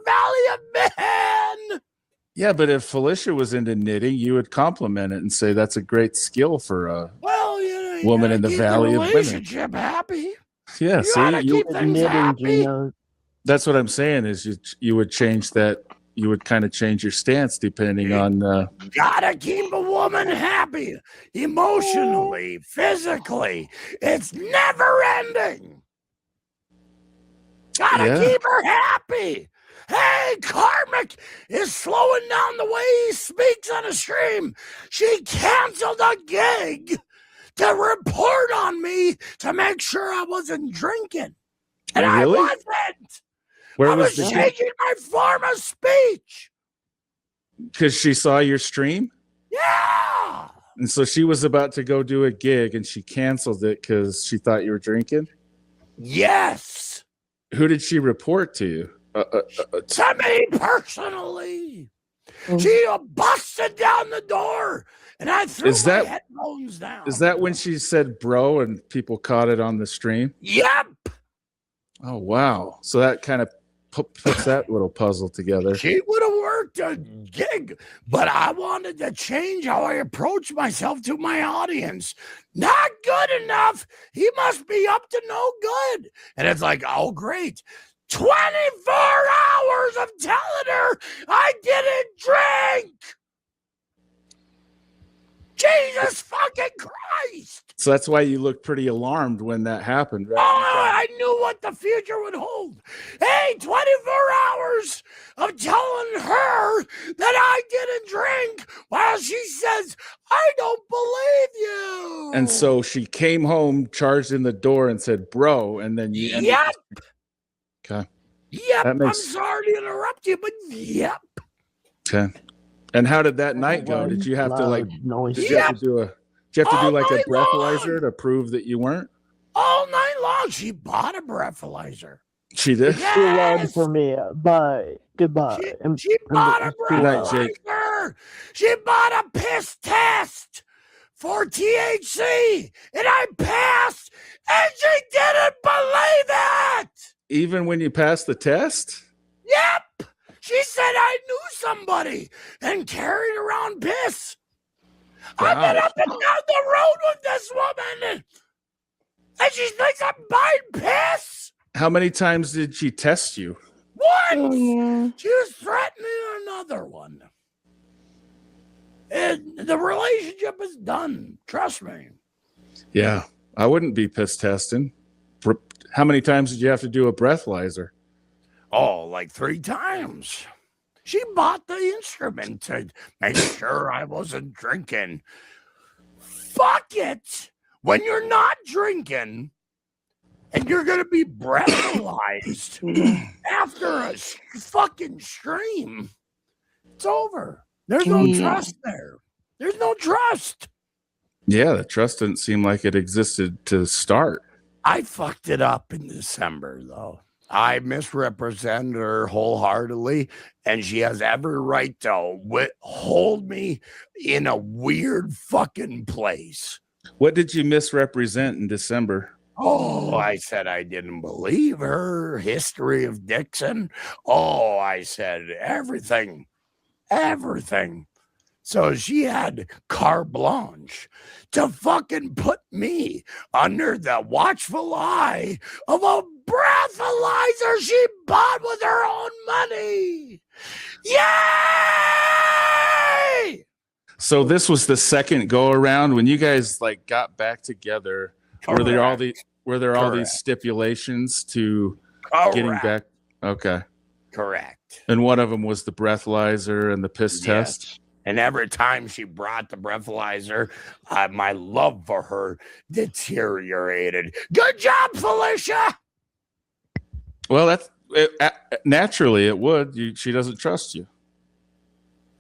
Speaker 1: Valley of Man.
Speaker 2: yeah, but if Felicia was into knitting, you would compliment it and say that's a great skill for a
Speaker 1: Well, you know, you
Speaker 2: woman
Speaker 1: gotta
Speaker 2: in the
Speaker 1: keep
Speaker 2: Valley of Women.
Speaker 1: relationship happy.
Speaker 2: Yeah,
Speaker 1: You
Speaker 2: see,
Speaker 1: gotta
Speaker 2: you,
Speaker 1: keep things
Speaker 3: Knitting,
Speaker 1: happy.
Speaker 3: Gino.
Speaker 2: that's what I'm saying is you would change that. You would kind of change your stance depending on.
Speaker 1: Gotta keep a woman happy emotionally, physically. It's never ending. Gotta
Speaker 2: Yeah.
Speaker 1: keep her happy. Hey, Karmic is slowing down the way he speaks on a stream. She canceled a gig to report on me to make sure I wasn't drinking. And
Speaker 2: Oh, really?
Speaker 1: I wasn't.
Speaker 2: Where
Speaker 1: I
Speaker 2: was
Speaker 1: was
Speaker 2: the
Speaker 1: changing my form of speech.
Speaker 2: because she saw your stream,
Speaker 1: Yeah.
Speaker 2: and so she was about to go do a gig, and she canceled it because she thought you were drinking.
Speaker 1: Yes.
Speaker 2: Who did she report to you?
Speaker 1: To me personally.
Speaker 4: Mm.
Speaker 1: She busted down the door and I threw
Speaker 2: Is
Speaker 1: my
Speaker 2: that-
Speaker 1: headphones down.
Speaker 2: Is that when she said "bro" and people caught it on the stream?
Speaker 1: Yep.
Speaker 2: Oh wow! So that kind of puts that little puzzle together.
Speaker 1: She would have worked a gig, but I wanted to change how I approach myself to my audience. Not good enough. He must be up to no good. And it's like, oh, great. 24 hours of telling her I didn't drink. Jesus fucking Christ.
Speaker 2: So that's why you looked pretty alarmed when that happened,
Speaker 1: Oh,
Speaker 2: right?
Speaker 1: I knew what the future would hold. Hey, 24 hours of telling her that I didn't drink while she says, I don't believe you.
Speaker 2: And so she came home, charged in the door, and said, "Bro," and then you. ended
Speaker 1: Yep.
Speaker 2: Okay.
Speaker 1: Yep.
Speaker 2: That makes-
Speaker 1: I'm sorry to interrupt you, but yep.
Speaker 2: Okay. And how did that night go? Did you have to like?
Speaker 3: Loud noise.
Speaker 2: Did you have to do a? Did you have to do
Speaker 1: All
Speaker 2: like a
Speaker 1: night long.
Speaker 2: breathalyzer to prove that you weren't?
Speaker 1: All night long, she bought a breathalyzer.
Speaker 2: She did.
Speaker 3: Too loud
Speaker 1: Yes.
Speaker 3: for me. Bye. Goodbye.
Speaker 1: She bought a
Speaker 2: Good night, Jake.
Speaker 1: breathalyzer. She bought a piss test for THC, and I passed, and she didn't believe it.
Speaker 2: Even when you passed the test.
Speaker 1: Yep. She said I knew somebody and carried around piss. I've been
Speaker 2: Wow.
Speaker 1: up and down the road with this woman, and she thinks I'm buying piss.
Speaker 2: How many times did she test you?
Speaker 4: Oh,
Speaker 1: Once.
Speaker 4: yeah.
Speaker 1: She was threatening another one. And the relationship is done. Trust me.
Speaker 2: Yeah, I wouldn't be piss testing. How many times did you have to do a breathalyzer?
Speaker 1: Oh, like 3 times. She bought the instrument to make sure I wasn't drinking. Fuck it. When you're not drinking and you're going to be breathalyzed after a fucking stream, it's over. There's no trust there. There's no trust.
Speaker 2: Yeah, the trust didn't seem like it existed to start.
Speaker 1: I fucked it up in December, though. I misrepresented her wholeheartedly, and she has every right to hold me in a weird fucking place.
Speaker 2: What did you misrepresent in December?
Speaker 1: Oh, I said I didn't believe her history of Dixon. Oh, I said everything. So she had carte blanche to fucking put me under the watchful eye of a breathalyzer she bought with her own money. Yay!
Speaker 2: So this was the second go around when you guys like got back together. Were there all these stipulations to getting back? Okay.
Speaker 1: Correct.
Speaker 2: And one of them was the breathalyzer and the piss test.
Speaker 1: And every time she brought the breathalyzer, my love for her deteriorated. Good job, Felicia.
Speaker 2: Well, that's naturally it would. She doesn't trust you.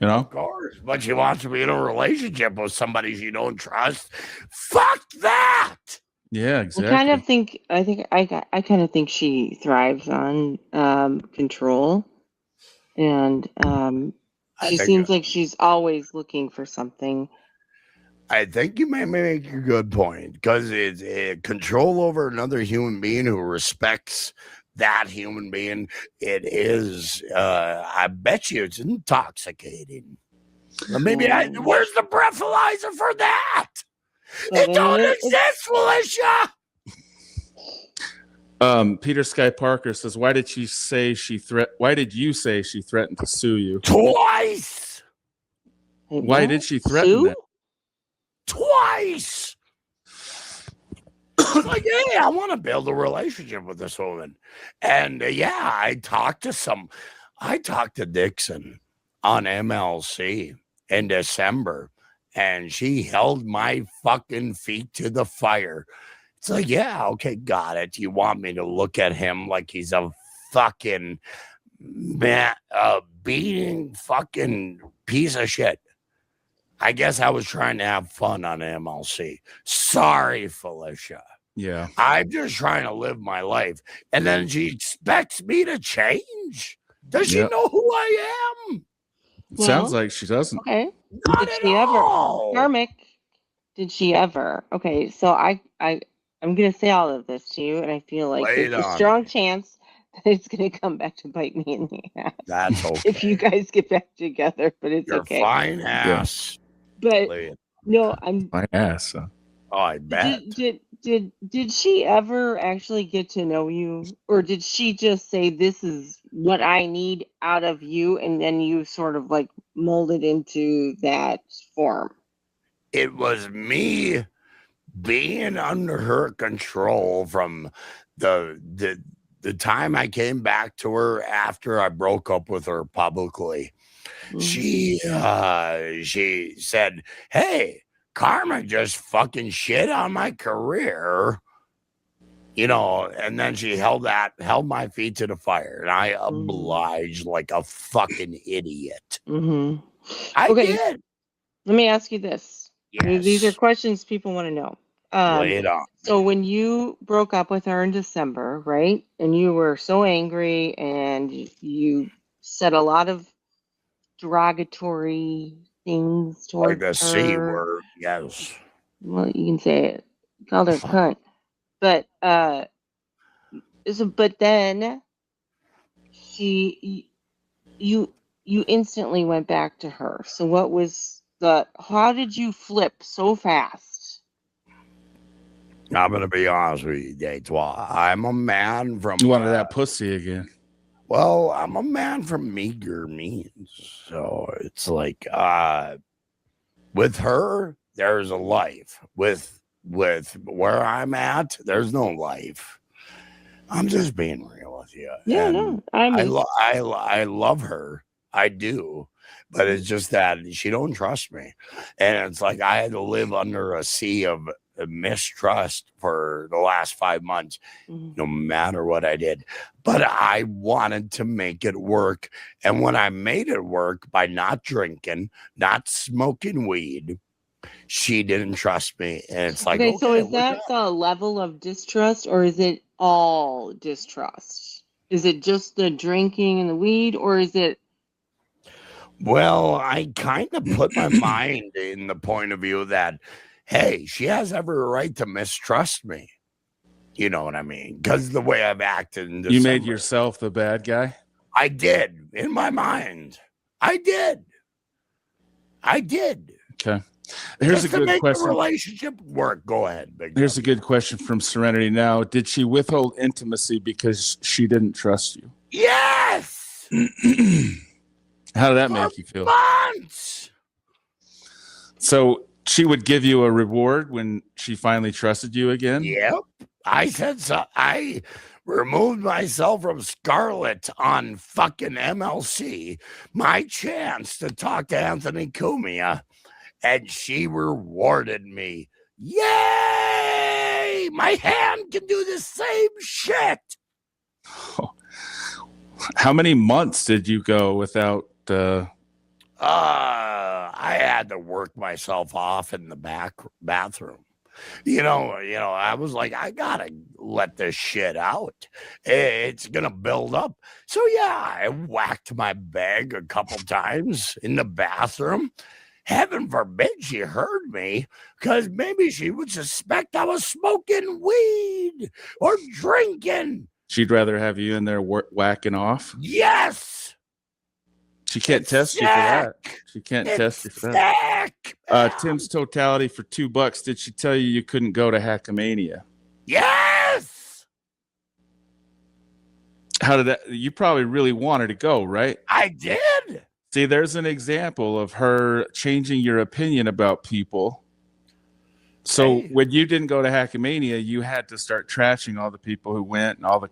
Speaker 2: You know,
Speaker 1: of course, but she wants to be in a relationship with somebody she don't trust. Fuck that.
Speaker 2: Yeah, exactly.
Speaker 4: I kind of think she thrives on control, and she seems like she's always looking for something.
Speaker 1: I think you may make a good point, because it's control over another human being who respects that human being. It is, I bet you it's intoxicating. Maybe where's the breathalyzer for that? It don't exist, Felicia.
Speaker 2: Peter Sky Parker says, why did you say she threatened to sue you?
Speaker 1: Twice.
Speaker 2: Why did she threaten that?
Speaker 1: Twice. Like, hey, I want to build a relationship with this woman. And I talked to Dixon on MLC in December, and she held my fucking feet to the fire. It's like, yeah, okay, got it. You want me to look at him like he's a fucking beating fucking piece of shit. I guess I was trying to have fun on MLC. Sorry, Felicia.
Speaker 2: Yeah.
Speaker 1: I'm just trying to live my life. And then she expects me to change. Does she know who I am?
Speaker 2: Sounds like she doesn't.
Speaker 4: Okay.
Speaker 1: Not
Speaker 4: Did
Speaker 1: at
Speaker 4: she
Speaker 1: all.
Speaker 4: ever? Karmic, did she ever? Okay, so I'm going to say all of this to you, and I feel like there's a strong chance that it's going to come back to bite me in the ass.
Speaker 1: That's okay.
Speaker 4: If you guys get back together, but it's
Speaker 1: Your
Speaker 4: okay.
Speaker 1: fine ass.
Speaker 4: But no,
Speaker 2: my ass.
Speaker 1: Oh, I bet.
Speaker 4: Did she ever actually get to know you, or did she just say, this is what I need out of you, and then you sort of like molded into that form?
Speaker 1: It was me being under her control from the time I came back to her after I broke up with her publicly. Mm-hmm. She said, hey, Karmic just fucking shit on my career, and then she held my feet to the fire, and I obliged like a fucking idiot.
Speaker 4: Mm-hmm.
Speaker 1: I did.
Speaker 4: Let me ask you this.
Speaker 1: Yes.
Speaker 4: These are questions people want to know.
Speaker 1: Lay it on.
Speaker 4: So when you broke up with her in December, right? And you were so angry, and you said a lot of derogatory things towards
Speaker 1: like the C word, yes.
Speaker 4: Well, you can say it. You called her a cunt. But then you instantly went back to her. So what was how did you flip so fast?
Speaker 1: I'm gonna be honest with you, Dates. Well, I'm a man from
Speaker 2: you wanted that pussy again.
Speaker 1: Well, I'm a man from meager means. So it's like with her, there's a life. With where I'm at, there's no life. I'm just being real with you.
Speaker 4: Yeah,
Speaker 1: and
Speaker 4: no, I
Speaker 1: love her, I do. But it's just that she don't trust me. And it's like I had to live under a sea of mistrust for the last 5 months, no matter what I did. But I wanted to make it work. And when I made it work by not drinking, not smoking weed, she didn't trust me. And it's like,
Speaker 4: Okay, so
Speaker 1: okay,
Speaker 4: is that the level of distrust, or is it all distrust? Is it just the drinking and the weed, or is it?
Speaker 1: well, I kind of put my mind in the point of view that, hey, she has every right to mistrust me. You know what I mean? Because the way I've acted in December.
Speaker 2: You made yourself the bad guy?
Speaker 1: I did in my mind. I did.
Speaker 2: Okay. Here's
Speaker 1: Just
Speaker 2: a
Speaker 1: to
Speaker 2: good
Speaker 1: make
Speaker 2: question.
Speaker 1: the relationship work. Go ahead. Big
Speaker 2: Here's a
Speaker 1: W.
Speaker 2: good question from Serenity now. Did she withhold intimacy because she didn't trust you?
Speaker 1: Yes.
Speaker 2: How did that
Speaker 1: For
Speaker 2: make you feel?
Speaker 1: months.
Speaker 2: So she would give you a reward when she finally trusted you again?
Speaker 1: Yep. I said so. I removed myself from Scarlet on fucking MLC, my chance to talk to Anthony Cumia, and she rewarded me. Yay! My hand can do the same shit.
Speaker 2: How many months did you go without
Speaker 1: I had to work myself off in the bathroom. You know, I was like, I gotta let this shit out. It's gonna build up. So yeah, I whacked my bag a couple times in the bathroom. Heaven forbid she heard me, because maybe she would suspect I was smoking weed or drinking.
Speaker 2: she'd rather have you in there whacking off?
Speaker 1: Yes.
Speaker 2: She can't
Speaker 1: It's
Speaker 2: test you for that.
Speaker 1: sick.
Speaker 2: She can't
Speaker 1: It's
Speaker 2: test you for that.
Speaker 1: sick.
Speaker 2: Tim's totality for $2. Did she tell you couldn't go to Hackamania?
Speaker 1: Yes.
Speaker 2: How did that? You probably really wanted to go, right?
Speaker 1: I did.
Speaker 2: See, there's an example of her changing your opinion about people. So
Speaker 1: Hey.
Speaker 2: when you didn't go to Hackamania, you had to start trashing all the people who went and all the,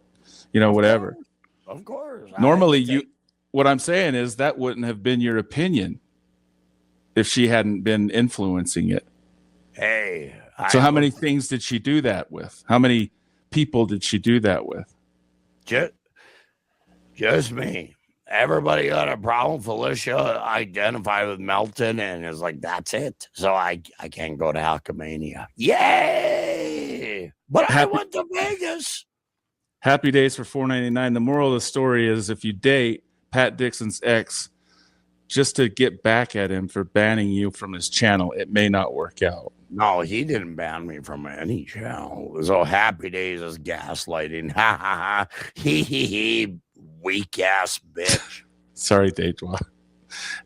Speaker 2: whatever.
Speaker 1: Of course.
Speaker 2: Normally, what I'm saying is that wouldn't have been your opinion if she hadn't been influencing it.
Speaker 1: Hey.
Speaker 2: So how many things did she do that with? How many people did she do that with?
Speaker 1: Just me. Everybody got a problem. Felicia identified with Melton and is like, that's it. So I can't go to Alchemania. Yay! But I went to Vegas.
Speaker 2: Happy days for $4.99. The moral of the story is if you date Pat Dixon's ex just to get back at him for banning you from his channel, it may not work out.
Speaker 1: No, he didn't ban me from any channel. So Happy Days is gaslighting. Ha ha ha. He. Weak ass bitch.
Speaker 2: Sorry, Deitwa.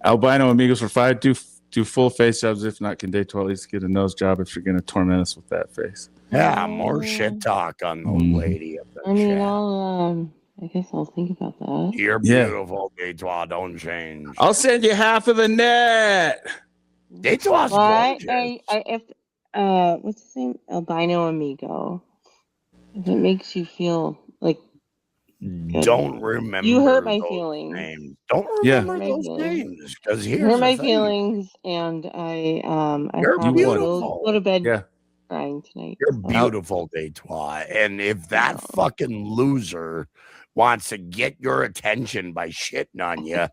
Speaker 2: Albino Amigos for 5. Do full face jobs. If not, can Deitwa at least get a nose job if you're going to torment us with that face?
Speaker 1: Yeah, more shit talk on the lady.
Speaker 4: I mean, I guess I'll think about that.
Speaker 1: You're beautiful, Deitwa. Don't change.
Speaker 2: I'll send you half of the net.
Speaker 1: Deitwa's gorgeous.
Speaker 4: If what's his name? Albino Amigo. If it makes you feel like
Speaker 1: don't remember.
Speaker 4: You hurt my
Speaker 1: those
Speaker 4: feelings.
Speaker 1: Names. Don't remember those names because here's
Speaker 4: hurt my
Speaker 1: the thing.
Speaker 4: feelings, and I
Speaker 1: You're
Speaker 4: probably
Speaker 1: beautiful.
Speaker 4: will go to bed crying tonight.
Speaker 1: You're beautiful, Deitwa. And if that fucking loser wants to get your attention by shitting on you,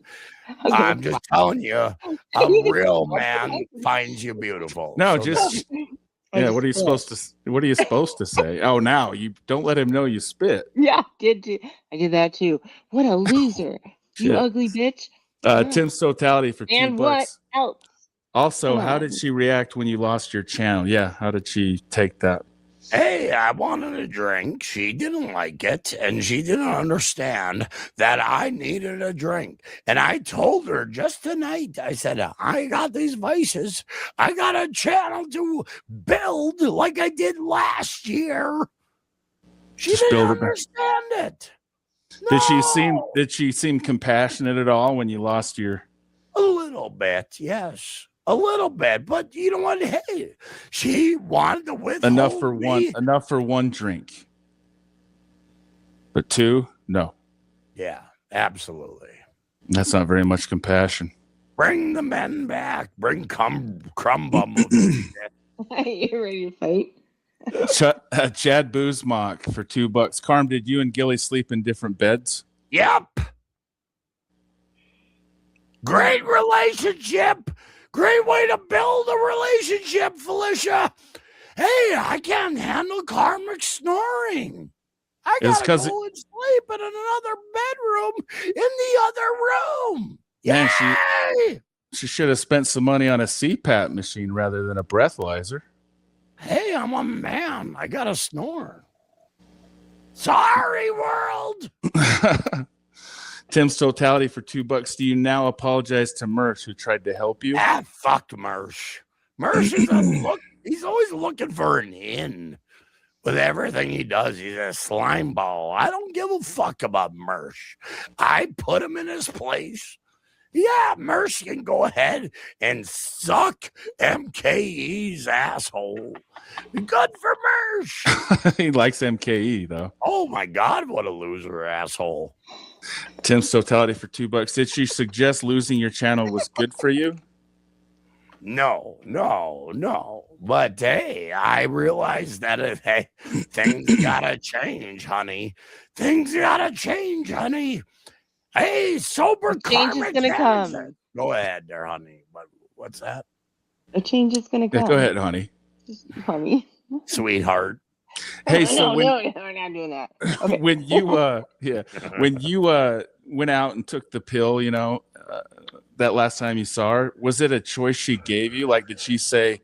Speaker 1: I'm just telling you, a real man finds you beautiful.
Speaker 2: No,
Speaker 1: So
Speaker 2: just what are you supposed to say? Oh, now you don't let him know you spit.
Speaker 4: Yeah, I did that too. What a loser. You ugly bitch.
Speaker 2: Tim's totality for $2.
Speaker 4: And what else?
Speaker 2: Also, how did she react when you lost your channel? Yeah, how did she take that?
Speaker 1: Hey, I wanted a drink. She didn't like it, and she didn't understand that I needed a drink. And I told her just tonight, I said, I got these vices. I got a channel to build like I did last year. She
Speaker 2: Just
Speaker 1: didn't
Speaker 2: build it back.
Speaker 1: understand it.
Speaker 2: Did she seem compassionate at all when you lost your?
Speaker 1: A little bit, yes. A little bit, but you know what? Hey, she wanted to withhold
Speaker 2: enough for one drink. But 2, no.
Speaker 1: Yeah, absolutely.
Speaker 2: That's not very much compassion.
Speaker 1: Bring the men back. Bring Crumb Bumble.
Speaker 4: You ready to fight?
Speaker 2: Chad Boozmock for $2. Carm, did you and Gilly sleep in different beds?
Speaker 1: Yep. Great relationship. Great way to build a relationship, Felicia. Hey, I can't handle Karmic snoring. I
Speaker 2: It's
Speaker 1: gotta
Speaker 2: 'cause
Speaker 1: go and sleep in another bedroom in the other room.
Speaker 2: Man,
Speaker 1: Yay!
Speaker 2: she should have spent some money on a CPAP machine rather than a breathalyzer.
Speaker 1: Hey, I'm a man. I gotta snore. Sorry, world.
Speaker 2: Tim's Totality for $2. Do you now apologize to Mersh, who tried to help you?
Speaker 1: Ah, fuck Mersh. Mersh is he's always looking for an in. With everything he does, he's a slime ball. I don't give a fuck about Mersh. I put him in his place. Yeah, Mersh can go ahead and suck MKE's asshole. Good for Mersh.
Speaker 2: He likes MKE, though.
Speaker 1: Oh my God, what a loser asshole.
Speaker 2: Tim's Totality for $2. Did she suggest losing your channel was good for you?
Speaker 1: No. But hey, I realized that things gotta change, honey. Things gotta change, honey. Hey, sober
Speaker 4: change is gonna come.
Speaker 1: Go ahead there, honey. What's that?
Speaker 4: A change is gonna come.
Speaker 2: Yeah, go ahead, honey.
Speaker 4: Honey.
Speaker 1: Sweetheart.
Speaker 2: Hey, so
Speaker 4: no, we're not doing that. Okay.
Speaker 2: when you went out and took the pill, that last time you saw her, was it a choice she gave you? Like, did she say,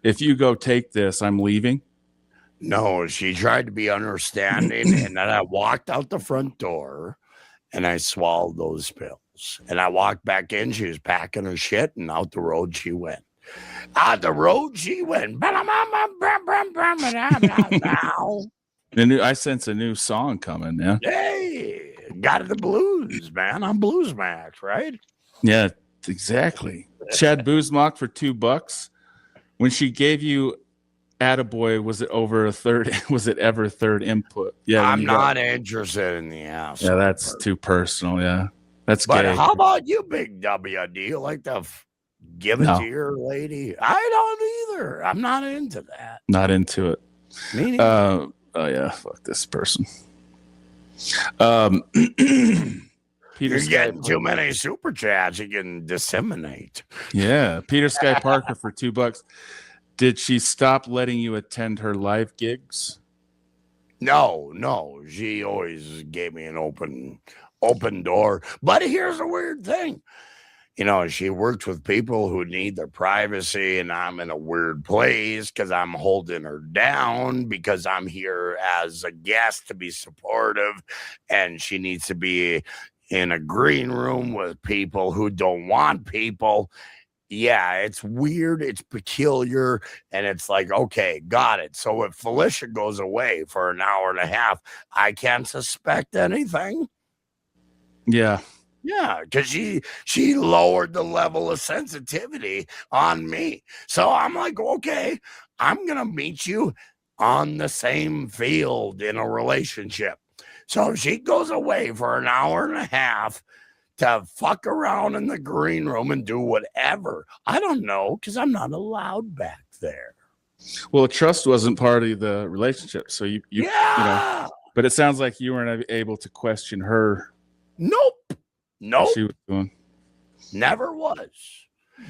Speaker 2: if you go take this, I'm leaving?
Speaker 1: No, she tried to be understanding, and then I walked out the front door and I swallowed those pills. And I walked back in, she was packing her shit, and out the road she went. Out the road she went.
Speaker 2: I sense a new song coming, yeah.
Speaker 1: Hey, got the blues, man. I'm Blues Max, right?
Speaker 2: Yeah, exactly. Chad Boozmock for $2. When she gave you attaboy, was it over a third? Was it ever third input? Yeah,
Speaker 1: I'm not interested in the ass.
Speaker 2: Yeah, that's too personal. Yeah, that's
Speaker 1: but
Speaker 2: gay.
Speaker 1: How about you, Big W? Do you like to give it to your lady? I don't either. I'm not into that.
Speaker 2: Not into it.
Speaker 1: Me neither.
Speaker 2: Oh yeah, fuck this person.
Speaker 1: Peter You're getting too many super chats. You can disseminate.
Speaker 2: Yeah, Peter Sky Parker for $2. Did she stop letting you attend her live gigs?
Speaker 1: No. She always gave me an open door. But here's a weird thing. She works with people who need their privacy, and I'm in a weird place because I'm holding her down because I'm here as a guest to be supportive, and she needs to be in a green room with people who don't want people. Yeah, it's weird, it's peculiar, and it's like, okay, got it. So if Felicia goes away for an hour and a half, I can't suspect anything.
Speaker 2: Yeah.
Speaker 1: Yeah, because she lowered the level of sensitivity on me. So I'm like, okay, I'm going to meet you on the same field in a relationship. So if she goes away for an hour and a half to fuck around in the green room and do whatever, I don't know, because I'm not allowed back there.
Speaker 2: Well, trust wasn't part of the relationship. So you but it sounds like you weren't able to question her.
Speaker 1: Nope.
Speaker 2: She was doing.
Speaker 1: Never was.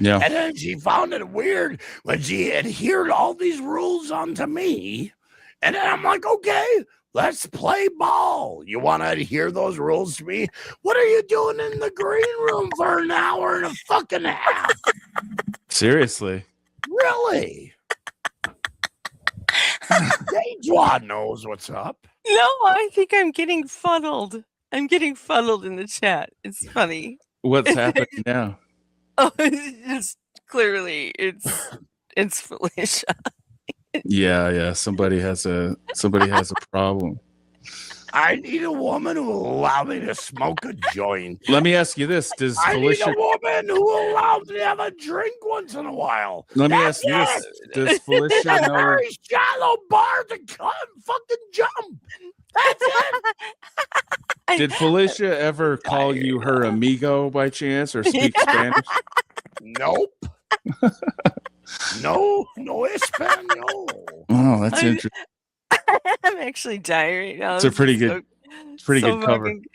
Speaker 2: Yeah.
Speaker 1: And then she found it weird when she adhered all these rules onto me. And then I'm like, okay, let's play ball. You want to adhere those rules to me? What are you doing in the green room for an hour and a fucking half?
Speaker 2: Seriously?
Speaker 1: Really? Dejuan knows what's up.
Speaker 6: No, I think I'm getting fuddled. I'm getting fuddled in the chat. It's funny.
Speaker 2: What's happening now?
Speaker 6: Oh, it's just clearly it's Felicia.
Speaker 2: Yeah. Somebody has a problem.
Speaker 1: I need a woman who will allow me to smoke a joint.
Speaker 2: Let me ask you this: Does Felicia?
Speaker 1: I need a woman who will allow me to have a drink once in a while.
Speaker 2: Let me ask you this: Does Felicia know?
Speaker 1: A very shallow bar to come fucking jump. That's it.
Speaker 2: Did Felicia ever call you her amigo by chance or speak Spanish?
Speaker 1: Nope. No Espanol.
Speaker 2: Oh, that's
Speaker 6: I'm-
Speaker 2: interesting.
Speaker 6: I'm actually dying right now.
Speaker 2: It's a
Speaker 6: This
Speaker 2: pretty
Speaker 6: is
Speaker 2: good- It's pretty
Speaker 6: so
Speaker 2: good cover.
Speaker 6: fucking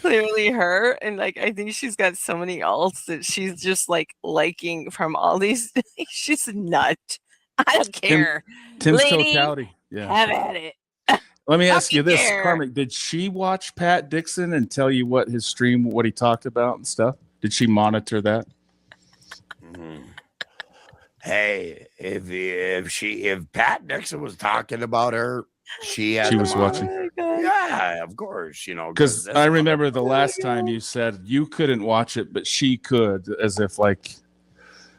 Speaker 6: clearly her, and like I think she's got so many alts that she's just like liking from all these. She's a nut. I don't care.
Speaker 2: Tim's
Speaker 6: Lady,
Speaker 2: totality. Yeah.
Speaker 6: have at it.
Speaker 2: Let me ask you this,
Speaker 6: care.
Speaker 2: Karmic. Did she watch Pat Dixon and tell you what his stream, what he talked about and stuff? Did she monitor that?
Speaker 1: Hey, if Pat Dixon was talking about her, she
Speaker 2: was watching.
Speaker 6: Oh my God.
Speaker 1: Yeah, of course,
Speaker 2: Because I remember the last time you said you couldn't watch it, but she could, as if like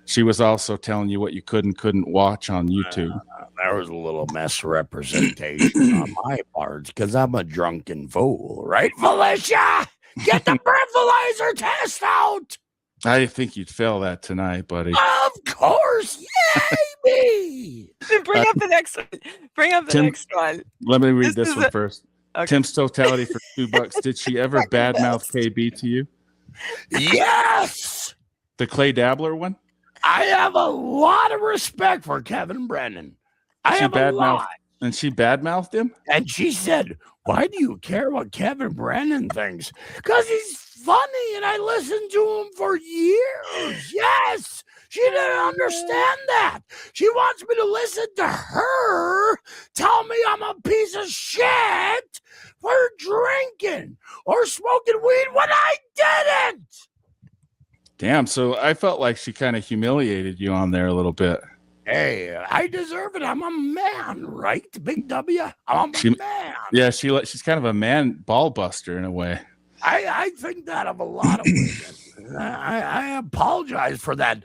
Speaker 2: she was also telling you what you could and couldn't watch on YouTube.
Speaker 1: There was a little misrepresentation on my part because I'm a drunken fool, right, Felicia? Get the breathalyzer test out.
Speaker 2: I think you'd fail that tonight, buddy.
Speaker 1: Of course, yay me!
Speaker 6: Bring up the next one. Bring up the
Speaker 2: Tim-
Speaker 6: next one.
Speaker 2: Let me read
Speaker 6: This
Speaker 2: this
Speaker 6: is
Speaker 2: one
Speaker 6: a-
Speaker 2: first.
Speaker 6: Okay.
Speaker 2: Tim's totality for $2. Did she ever badmouth KB to you?
Speaker 1: Yes,
Speaker 2: The Clay Dabbler one?
Speaker 1: I have a lot of respect for Kevin Brennan. I
Speaker 2: She
Speaker 1: have a
Speaker 2: badmouthed,
Speaker 1: lot.
Speaker 2: and she badmouthed him?
Speaker 1: And she said, "Why do you care what Kevin Brennan thinks? Because he's funny and I listened to him for years." Yes, she didn't understand that. She wants me to listen to her tell me I'm a piece of shit for drinking or smoking weed when I didn't.
Speaker 2: Damn, so I felt like she kind of humiliated you on there a little bit.
Speaker 1: Hey, I deserve it. I'm a man, right? Big W. I'm a
Speaker 2: She-
Speaker 1: man.
Speaker 2: Yeah, she's kind of a man ball buster in a way.
Speaker 1: I think that of a lot of women. I apologize for that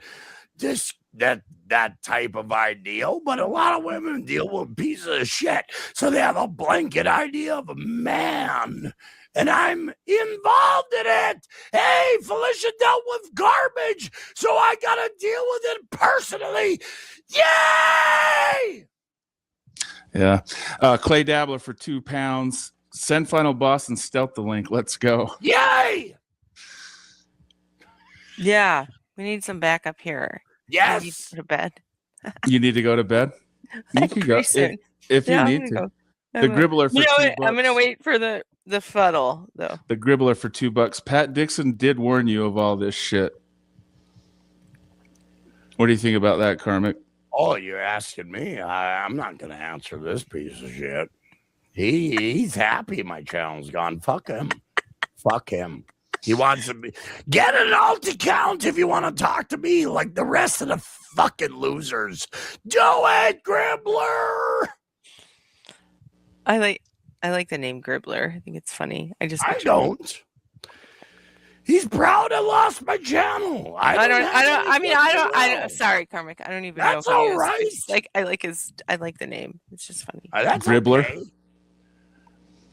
Speaker 1: that type of ideal, but a lot of women deal with pieces of shit. So they have a blanket idea of a man. And I'm involved in it. Hey, Felicia dealt with garbage, so I gotta deal with it personally. Yay!
Speaker 2: Yeah. Clay Dabbler for £2. Send Final Boss and Stealth the link. Let's go.
Speaker 1: Yay!
Speaker 6: Yeah, we need some backup here. I need
Speaker 1: Yes.
Speaker 6: to go to bed.
Speaker 2: You need to go to bed? You can go
Speaker 6: Pretty soon.
Speaker 2: if you
Speaker 6: Yeah, I'm
Speaker 2: need
Speaker 6: gonna
Speaker 2: to.
Speaker 6: go.
Speaker 2: The
Speaker 6: I'm gonna-
Speaker 2: Gribbler for
Speaker 6: You know
Speaker 2: $2.
Speaker 6: what? I'm gonna wait for the fuddle though.
Speaker 2: The Gribbler for $2. Pat Dixon did warn you of all this shit. What do you think about that, Karmic?
Speaker 1: Oh, you're asking me. I'm not going to answer this piece of shit. He's happy my channel's gone. Fuck him. Fuck him. He wants to be. Get an alt account if you want to talk to me like the rest of the fucking losers. Do it, Gribbler.
Speaker 6: I like the name Gribbler. I think it's funny. I
Speaker 1: I don't. He's proud I lost my channel.
Speaker 6: I don't. Sorry, Karmic. I don't even
Speaker 1: That's
Speaker 6: know. Who he
Speaker 1: all
Speaker 6: is.
Speaker 1: right.
Speaker 6: It's just like I like the name. It's just funny.
Speaker 1: That's
Speaker 2: Gribbler?
Speaker 1: okay.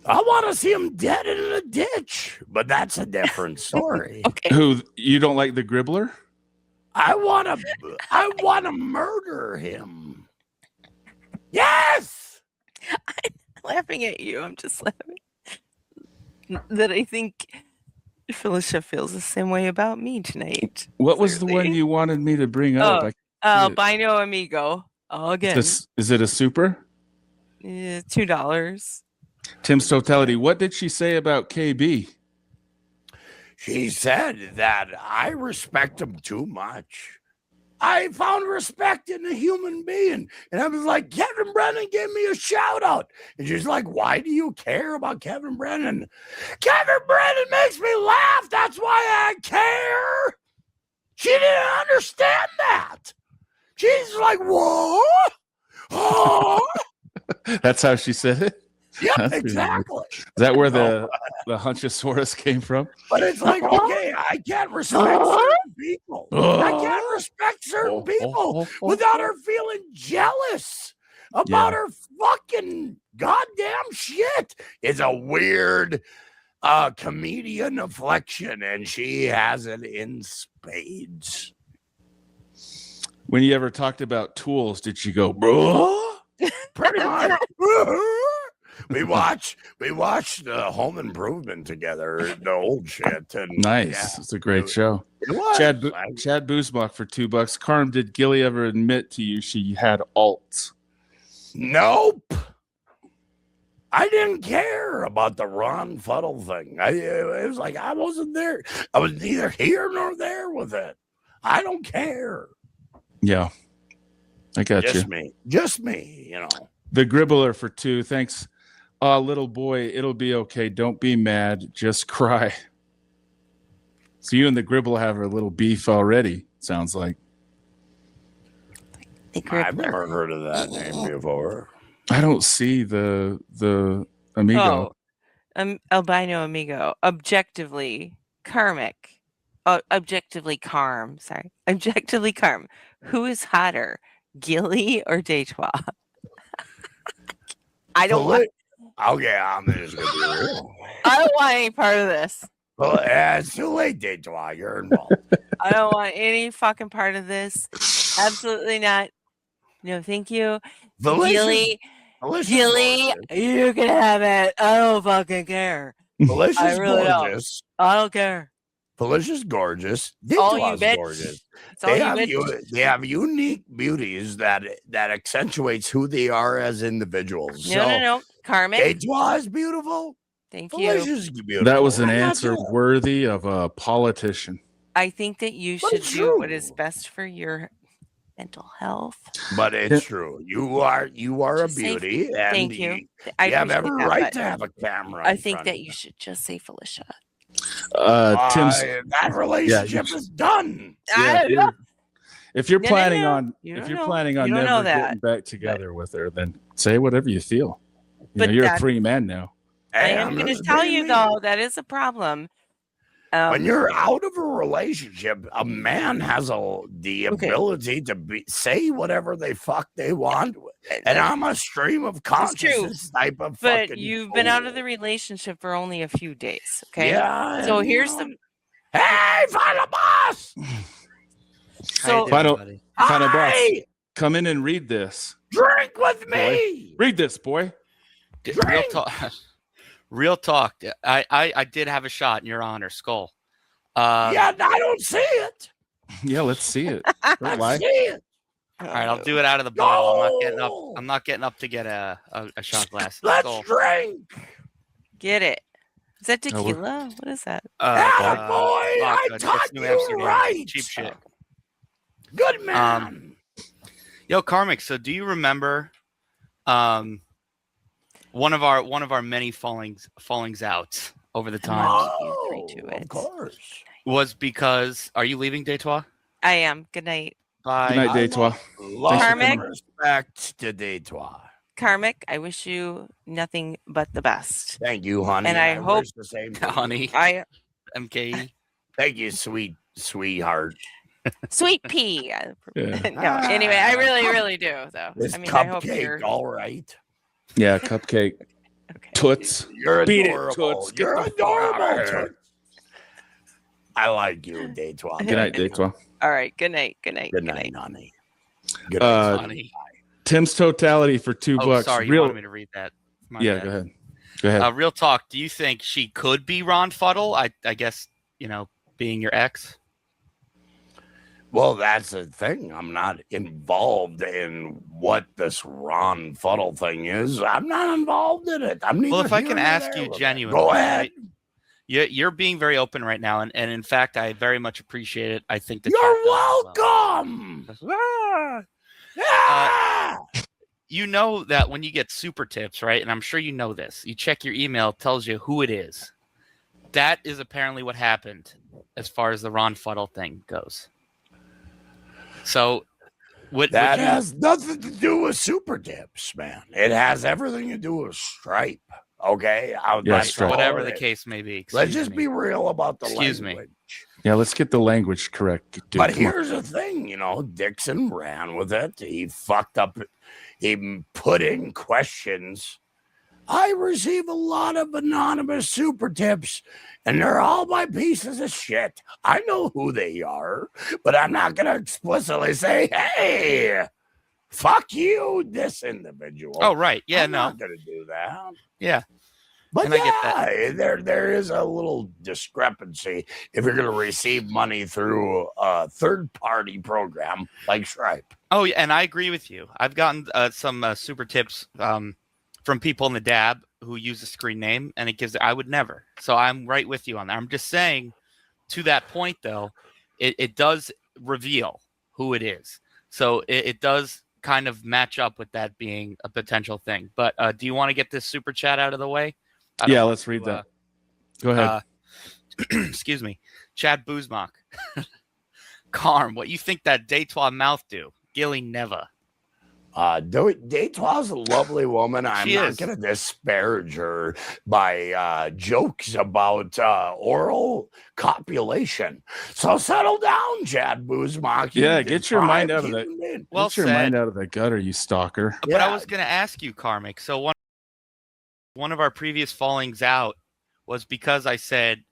Speaker 1: I want to see him dead in a ditch, but that's a different story.
Speaker 6: Okay.
Speaker 2: Who, you don't like the Gribbler?
Speaker 1: I want to murder him. Yes.
Speaker 6: Laughing at you. I'm just laughing. That I think Felicia feels the same way about me tonight.
Speaker 2: What was the one
Speaker 6: Clearly.
Speaker 2: you wanted me to bring up?
Speaker 6: Oh,
Speaker 2: Yeah.
Speaker 6: Bino Amigo. Again.
Speaker 2: Is it a super?
Speaker 6: $2.
Speaker 2: Tim's totality. What did she say about KB?
Speaker 1: She said that I respect him too much. I found respect in a human being. And I was like, Kevin Brennan gave me a shout out. And she's like, why do you care about Kevin Brennan? Kevin Brennan makes me laugh. That's why I care. She didn't understand that. She's like, what? Oh.
Speaker 2: That's how she said it?
Speaker 1: Yeah,
Speaker 2: That's pretty
Speaker 1: exactly.
Speaker 2: Is that where the Hunchosaurus came from?
Speaker 1: But it's like, okay, I can't respect certain people. I can't respect certain people without her feeling jealous about her fucking goddamn shit. It's a weird comedian affliction, and she has it in spades.
Speaker 2: When you ever talked about tools, did she go, bro?
Speaker 1: Pretty much. We watched Home Improvement together, the old shit. And
Speaker 2: Nice.
Speaker 1: yeah,
Speaker 2: It's a great show.
Speaker 1: it was.
Speaker 2: Chad Boozbach for $2. Carm, did Gilly ever admit to you she had alts?
Speaker 1: Nope. I didn't care about the Ron Fuddle thing. It was like I wasn't there. I was neither here nor there with it. I don't care.
Speaker 2: Yeah. I got you.
Speaker 1: Just me, you know.
Speaker 2: The Gribbler for 2. Thanks. Little boy, it'll be okay. Don't be mad. Just cry. So you and the Gribble have a little beef already, sounds like.
Speaker 1: I've never heard of that name before.
Speaker 2: I don't see the amigo.
Speaker 6: Albino amigo. Objectively karmic. Objectively calm. Sorry. Objectively calm. Who is hotter, Gilly or Detroit? I don't want.
Speaker 1: Okay, I'm just gonna be real.
Speaker 6: I don't want any part of this.
Speaker 1: Well, it's too late, Detroit. You're involved.
Speaker 6: I don't want any fucking part of this. Absolutely not. No, thank you. Gilly, you can have it. I don't fucking care.
Speaker 1: Felicia's
Speaker 6: I really
Speaker 1: gorgeous.
Speaker 6: don't. I don't care.
Speaker 1: Felicia's gorgeous.
Speaker 6: All you
Speaker 1: Detroit's
Speaker 6: bitch.
Speaker 1: gorgeous.
Speaker 6: It's all you bitch.
Speaker 1: They have unique beauties that accentuates who they are as individuals.
Speaker 6: No. Karmic.
Speaker 1: Detroit is beautiful.
Speaker 6: Thank you.
Speaker 1: Felicia's beautiful.
Speaker 2: That was an
Speaker 1: I got
Speaker 2: answer
Speaker 1: you.
Speaker 2: worthy of a politician.
Speaker 6: I think that you
Speaker 1: But
Speaker 6: should
Speaker 1: it's
Speaker 6: do what
Speaker 1: true.
Speaker 6: is best for your mental health.
Speaker 1: But it's true. You are a
Speaker 6: Just say-
Speaker 1: beauty, and
Speaker 6: Thank you.
Speaker 1: you
Speaker 6: I
Speaker 1: have
Speaker 6: appreciate
Speaker 1: every
Speaker 6: that,
Speaker 1: right
Speaker 6: but
Speaker 1: to have a camera.
Speaker 6: I
Speaker 1: in
Speaker 6: think
Speaker 1: front
Speaker 6: that
Speaker 1: of
Speaker 6: you should just say Felicia.
Speaker 2: Tim's
Speaker 1: that relationship is done.
Speaker 2: if you're
Speaker 6: No, no,
Speaker 2: planning
Speaker 6: no.
Speaker 2: on
Speaker 6: You
Speaker 2: if
Speaker 6: don't
Speaker 2: you're
Speaker 6: know.
Speaker 2: planning
Speaker 6: You
Speaker 2: on
Speaker 6: don't
Speaker 2: never
Speaker 6: know that.
Speaker 2: getting back together with her, then say whatever you feel.
Speaker 6: But
Speaker 2: You're a
Speaker 6: that-
Speaker 2: free man now.
Speaker 6: I
Speaker 1: Hey,
Speaker 6: am
Speaker 1: I'm
Speaker 6: going to
Speaker 1: just
Speaker 6: tell
Speaker 1: being
Speaker 6: you
Speaker 1: me.
Speaker 6: though that is a problem.
Speaker 1: When you're out of a relationship, a man has the
Speaker 6: Okay.
Speaker 1: ability to say whatever they want, and I'm a stream of consciousness type of
Speaker 6: But
Speaker 1: fucking
Speaker 6: you've been out of the
Speaker 1: fool.
Speaker 6: relationship for only a few days. Okay.
Speaker 1: Yeah.
Speaker 6: So
Speaker 1: and,
Speaker 6: here's
Speaker 1: you
Speaker 6: the.
Speaker 1: know, hey, final boss.
Speaker 6: So
Speaker 2: Final boss,
Speaker 1: Hey,
Speaker 2: come in and read this.
Speaker 1: drink with me.
Speaker 2: Read this, boy.
Speaker 7: Real
Speaker 1: Drink.
Speaker 7: talk. Real talk. I did have a shot in your honor, Skull.
Speaker 1: Yeah, I don't see it.
Speaker 2: Yeah, let's see it.
Speaker 1: I
Speaker 2: Don't lie.
Speaker 1: see it.
Speaker 7: All right, I'll do it out of the bottle. I'm not getting up.
Speaker 1: No.
Speaker 7: I'm not getting up to get a shot glass.
Speaker 1: Let's
Speaker 7: Skull.
Speaker 1: drink.
Speaker 6: get it. Is that
Speaker 2: Oh, we're-
Speaker 6: tequila? What is that?
Speaker 1: Yeah, boy, I
Speaker 7: vodka,
Speaker 1: taught
Speaker 7: just New
Speaker 1: you
Speaker 7: Amsterdam.
Speaker 1: right.
Speaker 7: Cheap shit.
Speaker 1: Good man.
Speaker 7: Yo, Karmic. So, do you remember, one of our many fallings out over the time
Speaker 1: Oh,
Speaker 6: Three to it.
Speaker 1: of course.
Speaker 7: was because. Are you leaving, Detroit?
Speaker 6: I am. Good night.
Speaker 7: Bye.
Speaker 2: Good night, Detroit.
Speaker 1: Love
Speaker 6: Karmic.
Speaker 1: and respect to Detroit.
Speaker 6: Karmic, I wish you nothing but the best.
Speaker 1: Thank you, honey.
Speaker 6: And I hope-
Speaker 1: wish the same for you.
Speaker 7: Honey.
Speaker 6: I
Speaker 7: MKE.
Speaker 1: Thank you, sweetheart.
Speaker 6: sweet pea.
Speaker 2: Yeah.
Speaker 6: No, anyway, I really do though.
Speaker 1: This
Speaker 6: I mean, I hope
Speaker 1: cupcake,
Speaker 6: you're
Speaker 1: all right.
Speaker 2: Yeah, cupcake.
Speaker 6: okay.
Speaker 2: Toots.
Speaker 1: You're
Speaker 2: Beat it,
Speaker 1: adorable.
Speaker 2: Toots. Get
Speaker 1: You're
Speaker 2: the fuck out of
Speaker 1: adorable.
Speaker 2: here.
Speaker 1: Toots. I like you, Detroit.
Speaker 2: Good night, Detroit.
Speaker 6: All right. Good night. Good night.
Speaker 1: Good night, honey. Good night.
Speaker 2: Uh,
Speaker 7: Honey.
Speaker 2: Tim's totality for $2.
Speaker 7: Oh, sorry. You
Speaker 2: Real,
Speaker 7: wanted me to read that. My
Speaker 2: yeah,
Speaker 7: bad.
Speaker 2: go ahead. Go ahead.
Speaker 7: Real talk. Do you think she could be Ron Fuddle? I guess, being your ex.
Speaker 1: Well, that's the thing. I'm not involved in what this Ron Fuddle thing is. I'm not involved in it. I'm
Speaker 7: Well,
Speaker 1: neither
Speaker 7: if I
Speaker 1: here
Speaker 7: can
Speaker 1: nor
Speaker 7: ask
Speaker 1: there
Speaker 7: you
Speaker 1: with it.
Speaker 7: genuinely,
Speaker 1: Go ahead.
Speaker 7: right? You're being very open right now, and in fact, I very much appreciate it. I think that
Speaker 1: You're welcome. Yeah.
Speaker 7: You know that when you get super tips, right? And I'm sure you know this. You check your email, it tells you who it is. That is apparently what happened as far as the Ron Fuddle thing goes. So,
Speaker 1: That has nothing to do with super tips, man. It has everything to do with Stripe. Okay,
Speaker 2: Yeah,
Speaker 1: that's
Speaker 2: Stripe.
Speaker 1: all
Speaker 7: whatever
Speaker 1: it
Speaker 7: the
Speaker 1: is.
Speaker 7: case may be.
Speaker 1: Let's
Speaker 7: Excuse
Speaker 1: just
Speaker 7: me.
Speaker 1: be real about the
Speaker 7: Excuse me.
Speaker 1: language.
Speaker 2: Yeah, let's get the language correct. Dude,
Speaker 1: But
Speaker 2: come on.
Speaker 1: here's the thing, Dixon ran with it. He fucked up. He put in questions. I receive a lot of anonymous super tips, and they're all by pieces of shit. I know who they are, but I'm not going to explicitly say, hey, fuck you, this individual.
Speaker 7: Oh, right. Yeah,
Speaker 1: I'm
Speaker 7: no.
Speaker 1: not gonna do that.
Speaker 7: Yeah.
Speaker 1: But
Speaker 7: And I get that.
Speaker 1: there is a little discrepancy if you're going to receive money through a third-party program like Stripe.
Speaker 7: Oh, yeah, and I agree with you. I've gotten some super tips from people in the dab who use a screen name, and it gives. I would never. So I'm right with you on that. I'm just saying, to that point, though, it does reveal who it is. So it does kind of match up with that being a potential thing. But do you want to get this super chat out of the way?
Speaker 2: Yeah, let's read that. Go ahead.
Speaker 7: Excuse me. Chad Boozmock. Carm, what you think that Daytwa mouth do? Gilly never.
Speaker 1: Daytwa's a lovely woman. I'm
Speaker 7: She
Speaker 1: not
Speaker 7: is.
Speaker 1: going to disparage her by jokes about oral copulation. So settle down, Chad Boozmock.
Speaker 2: Yeah, get your mind out of that.
Speaker 7: Well
Speaker 2: Get your
Speaker 7: said.
Speaker 2: mind out of the gutter, you stalker.
Speaker 7: But I was going to ask you, Karmic. So one of our previous fallings out was because I said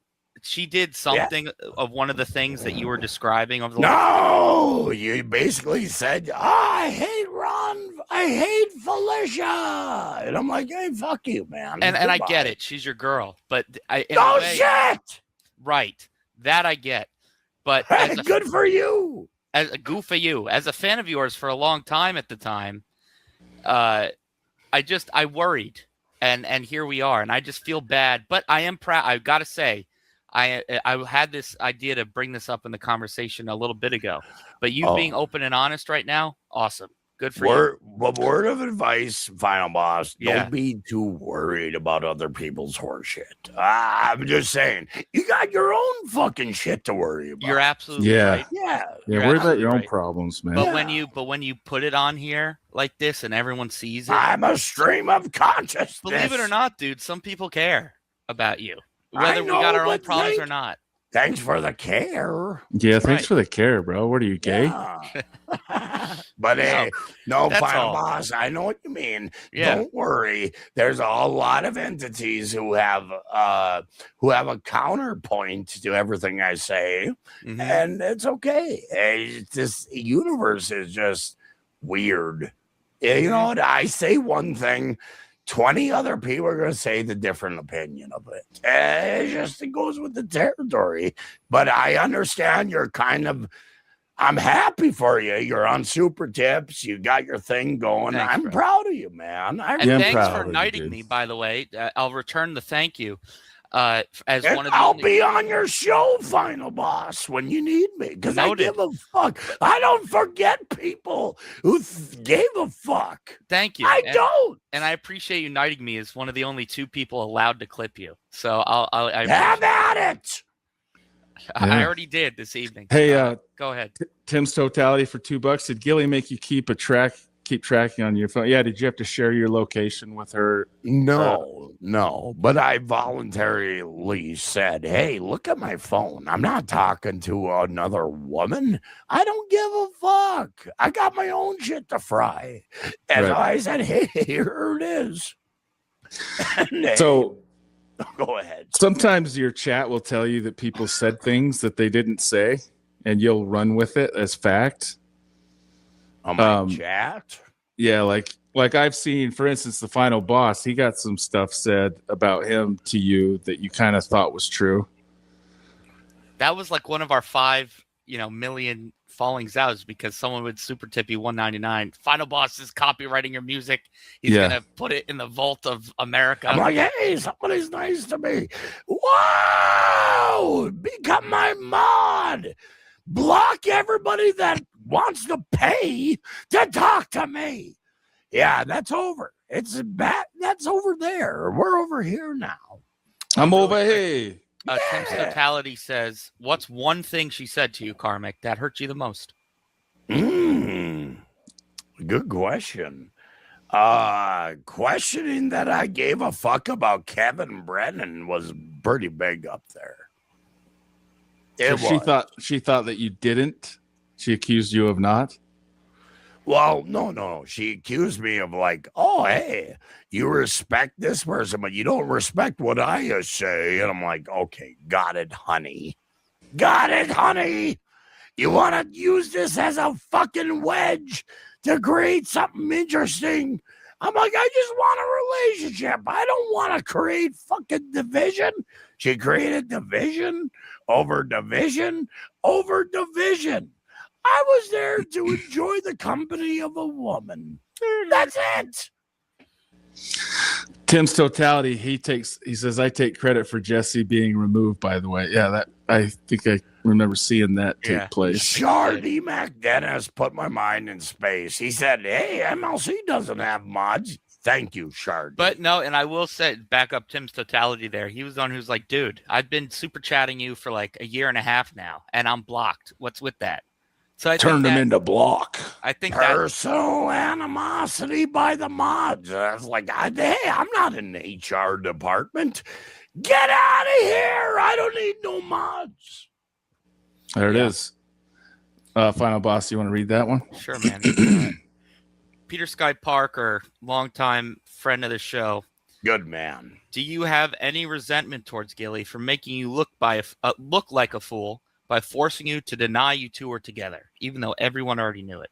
Speaker 7: she did something of one of the things that you were describing over the
Speaker 1: No, you basically said, I hate Ron, I hate Felicia. And I'm like, hey, fuck you, man.
Speaker 7: and I
Speaker 1: Goodbye.
Speaker 7: get it. She's your girl. But in
Speaker 1: No
Speaker 7: a way,
Speaker 1: shit.
Speaker 7: right. That I get. But as a,
Speaker 1: Good for you.
Speaker 7: as a goof of you, as a fan of yours for a long time at the time, I worried. And here we are, and I just feel bad. But I am proud. I've got to say, I had this idea to bring this up in the conversation a little bit ago. But you being open and honest right now, awesome. Good for you.
Speaker 1: Word of advice, Final Boss.
Speaker 7: Yeah.
Speaker 1: Don't be too worried about other people's horseshit. I'm just saying, you got your own fucking shit to worry about.
Speaker 7: You're absolutely right.
Speaker 1: Yeah.
Speaker 7: You're
Speaker 2: Yeah, worry about
Speaker 7: absolutely
Speaker 2: your own
Speaker 7: right.
Speaker 2: problems, man.
Speaker 7: But when you put it on here like this and everyone sees it,
Speaker 1: I'm a stream of consciousness.
Speaker 7: believe it or not, dude, some people care about you,
Speaker 1: I
Speaker 7: whether we got
Speaker 1: know,
Speaker 7: our own
Speaker 1: but
Speaker 7: problems or not.
Speaker 1: Thanks for the care.
Speaker 2: Yeah, thanks
Speaker 7: Right.
Speaker 2: for the care, bro. What are you, gay?
Speaker 1: Yeah. But hey, no,
Speaker 7: that's
Speaker 1: Final
Speaker 7: all.
Speaker 1: Boss, I know what you mean.
Speaker 7: Yeah.
Speaker 1: Don't worry. There's a lot of entities who have a counterpoint to everything I say,
Speaker 7: Mhm.
Speaker 1: and it's okay. This universe is just weird. You know what? I say one thing, 20 other people are going to say the different opinion of it. It goes with the territory. But I understand you're I'm happy for you. You're on super tips. You got your thing going.
Speaker 7: Thanks,
Speaker 1: I'm
Speaker 7: bro.
Speaker 1: proud of you, man.
Speaker 7: And
Speaker 2: Yeah, I'm
Speaker 7: thanks
Speaker 2: proud
Speaker 7: for
Speaker 2: of you,
Speaker 7: knighting
Speaker 2: dude.
Speaker 7: me, by the way. I'll return the thank you. As
Speaker 1: And
Speaker 7: one of the
Speaker 1: I'll
Speaker 7: only-
Speaker 1: be on your show, Final Boss, when you need me. Because I
Speaker 7: Noted.
Speaker 1: give a fuck. I don't forget people who gave a fuck.
Speaker 7: Thank you.
Speaker 1: I don't.
Speaker 7: And I appreciate you knighting me as one of the only two people allowed to clip you. So I
Speaker 1: Have at it.
Speaker 7: I
Speaker 2: Yeah.
Speaker 7: already did this evening.
Speaker 2: Hey,
Speaker 7: Go ahead.
Speaker 2: Tim's Totality for $2. Did Gilly make you keep tracking on your phone? Yeah. Did you have to share your location with her?
Speaker 1: No. But I voluntarily said, hey, look at my phone. I'm not talking to another woman. I don't give a fuck. I got my own shit to fry. And
Speaker 2: Right.
Speaker 1: I said, hey, here it is. And
Speaker 2: So
Speaker 1: go ahead.
Speaker 2: sometimes your chat will tell you that people said things that they didn't say, and you'll run with it as fact.
Speaker 1: On my chat.
Speaker 2: Yeah, like I've seen, for instance, the Final Boss, he got some stuff said about him to you that you kind of thought was true.
Speaker 7: That was like one of our 5, million fallings out, is because someone would super tip you $1.99. Final Boss is copywriting your music. He's
Speaker 2: Yeah.
Speaker 7: gonna put it in the vault of America.
Speaker 1: I'm like, hey, somebody's nice to me. Wow! Become my mod. Block everybody that wants to pay to talk to me. Yeah, that's over. It's bad. That's over there. We're over here now.
Speaker 2: I'm over here.
Speaker 7: Tim's Totality says, what's one thing she said to you, Karmic, that hurt you the most?
Speaker 1: Good question. Questioning that I gave a fuck about Kevin Brennan was pretty big up there. It
Speaker 2: She
Speaker 1: was.
Speaker 2: she thought that you didn't. She accused you of not.
Speaker 1: Well, no. She accused me of like, oh, hey, you respect this person, but you don't respect what I say. And I'm like, okay, got it, honey. Got it, honey. You want to use this as a fucking wedge to create something interesting. I'm like, I just want a relationship. I don't want to create fucking division. She created division over division over division. I was there to enjoy the company of a woman. That's it.
Speaker 2: Tim's totality. He says, I take credit for Jesse being removed, by the way. Yeah, that I think I remember seeing that take place.
Speaker 1: Shardy McDennis put my mind in space. He said, hey, MLC doesn't have mods. Thank you, Shard.
Speaker 7: But no, and I will say, back up Tim's totality there. He was the one who's like, dude, I've been super chatting you for like a year and a half now, and I'm blocked. What's with that? So I
Speaker 1: turned him into block.
Speaker 7: I think
Speaker 1: personal animosity by the mods. I was like, hey, I'm not in the HR department. Get out of here. I don't need no mods.
Speaker 2: There it is. Final boss, you want to read that one?
Speaker 7: Sure, man. Peter Sky Parker, longtime friend of the show.
Speaker 1: Good man.
Speaker 7: Do you have any resentment towards Gilly for making you look like a fool by forcing you to deny you two were together, even though everyone already knew it?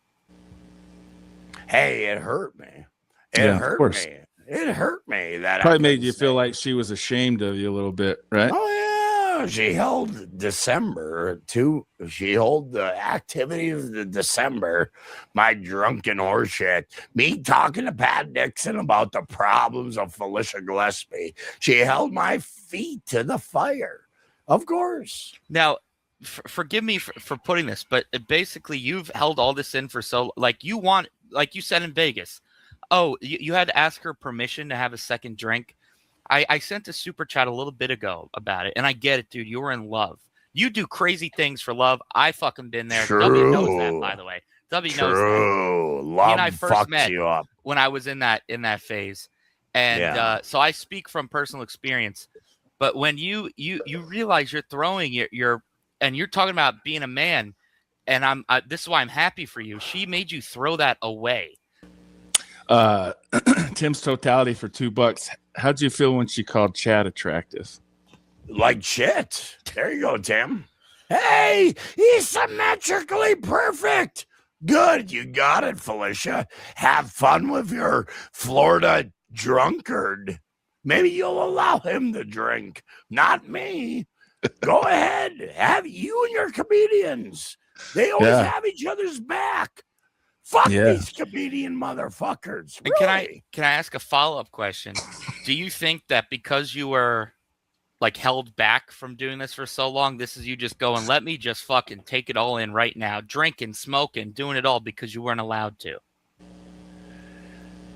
Speaker 1: Hey, it hurt me. It hurt me. It hurt me. That
Speaker 2: probably made you feel like she was ashamed of you a little bit, right?
Speaker 1: Oh yeah, she held December too. She held the activities of December. My drunken horseshit. Me talking to Pat Dixon about the problems of Felicia Gillespie. She held my feet to the fire. Of course.
Speaker 7: Now, forgive me for putting this, but basically you've held all this in for so like you said in Vegas. Oh, you had to ask her permission to have a second drink. I sent a super chat a little bit ago about it, and I get it, dude. You were in love. You do crazy things for love. I fucking been there.
Speaker 1: True.
Speaker 7: W knows that, by the way. W knows that.
Speaker 1: Love
Speaker 7: he and I first met
Speaker 1: you up
Speaker 7: when I was in that phase, and so I speak from personal experience. But when you realize you're throwing and you're talking about being a man, and this is why I'm happy for you. She made you throw that away.
Speaker 2: Tim's totality for $2. How'd you feel when she called Chad attractive?
Speaker 1: Like shit. There you go, Tim. Hey, he's symmetrically perfect. Good, you got it, Felicia. Have fun with your Florida drunkard. Maybe you'll allow him to drink, not me. Go ahead. Have you and your comedians. They always have each other's back. Fuck these comedian motherfuckers.
Speaker 7: And
Speaker 1: really?
Speaker 7: Can I ask a follow-up question? Do you think that because you were like held back from doing this for so long, this is you just going, let me just fucking take it all in right now, drinking, smoking, doing it all because you weren't allowed to?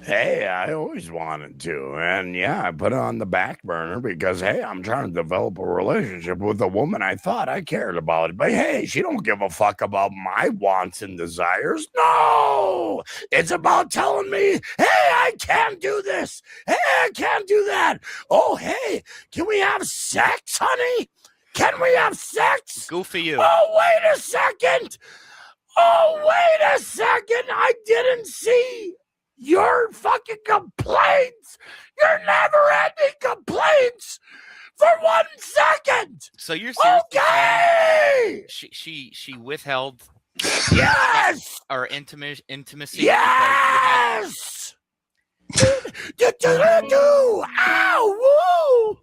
Speaker 1: Hey, I always wanted to. And I put it on the back burner because, hey, I'm trying to develop a relationship with a woman I thought I cared about. But hey, she don't give a fuck about my wants and desires. No, it's about telling me, hey, I can't do this. Hey, I can't do that. Oh, hey, can we have sex, honey? Can we have sex?
Speaker 7: Good for you.
Speaker 1: Oh, wait a second. I didn't see your fucking complaints, your never-ending complaints for 1 second.
Speaker 7: So you're seriously
Speaker 1: saying
Speaker 7: she withheld or intimacy?
Speaker 1: Yes. Do. Ow! Woo!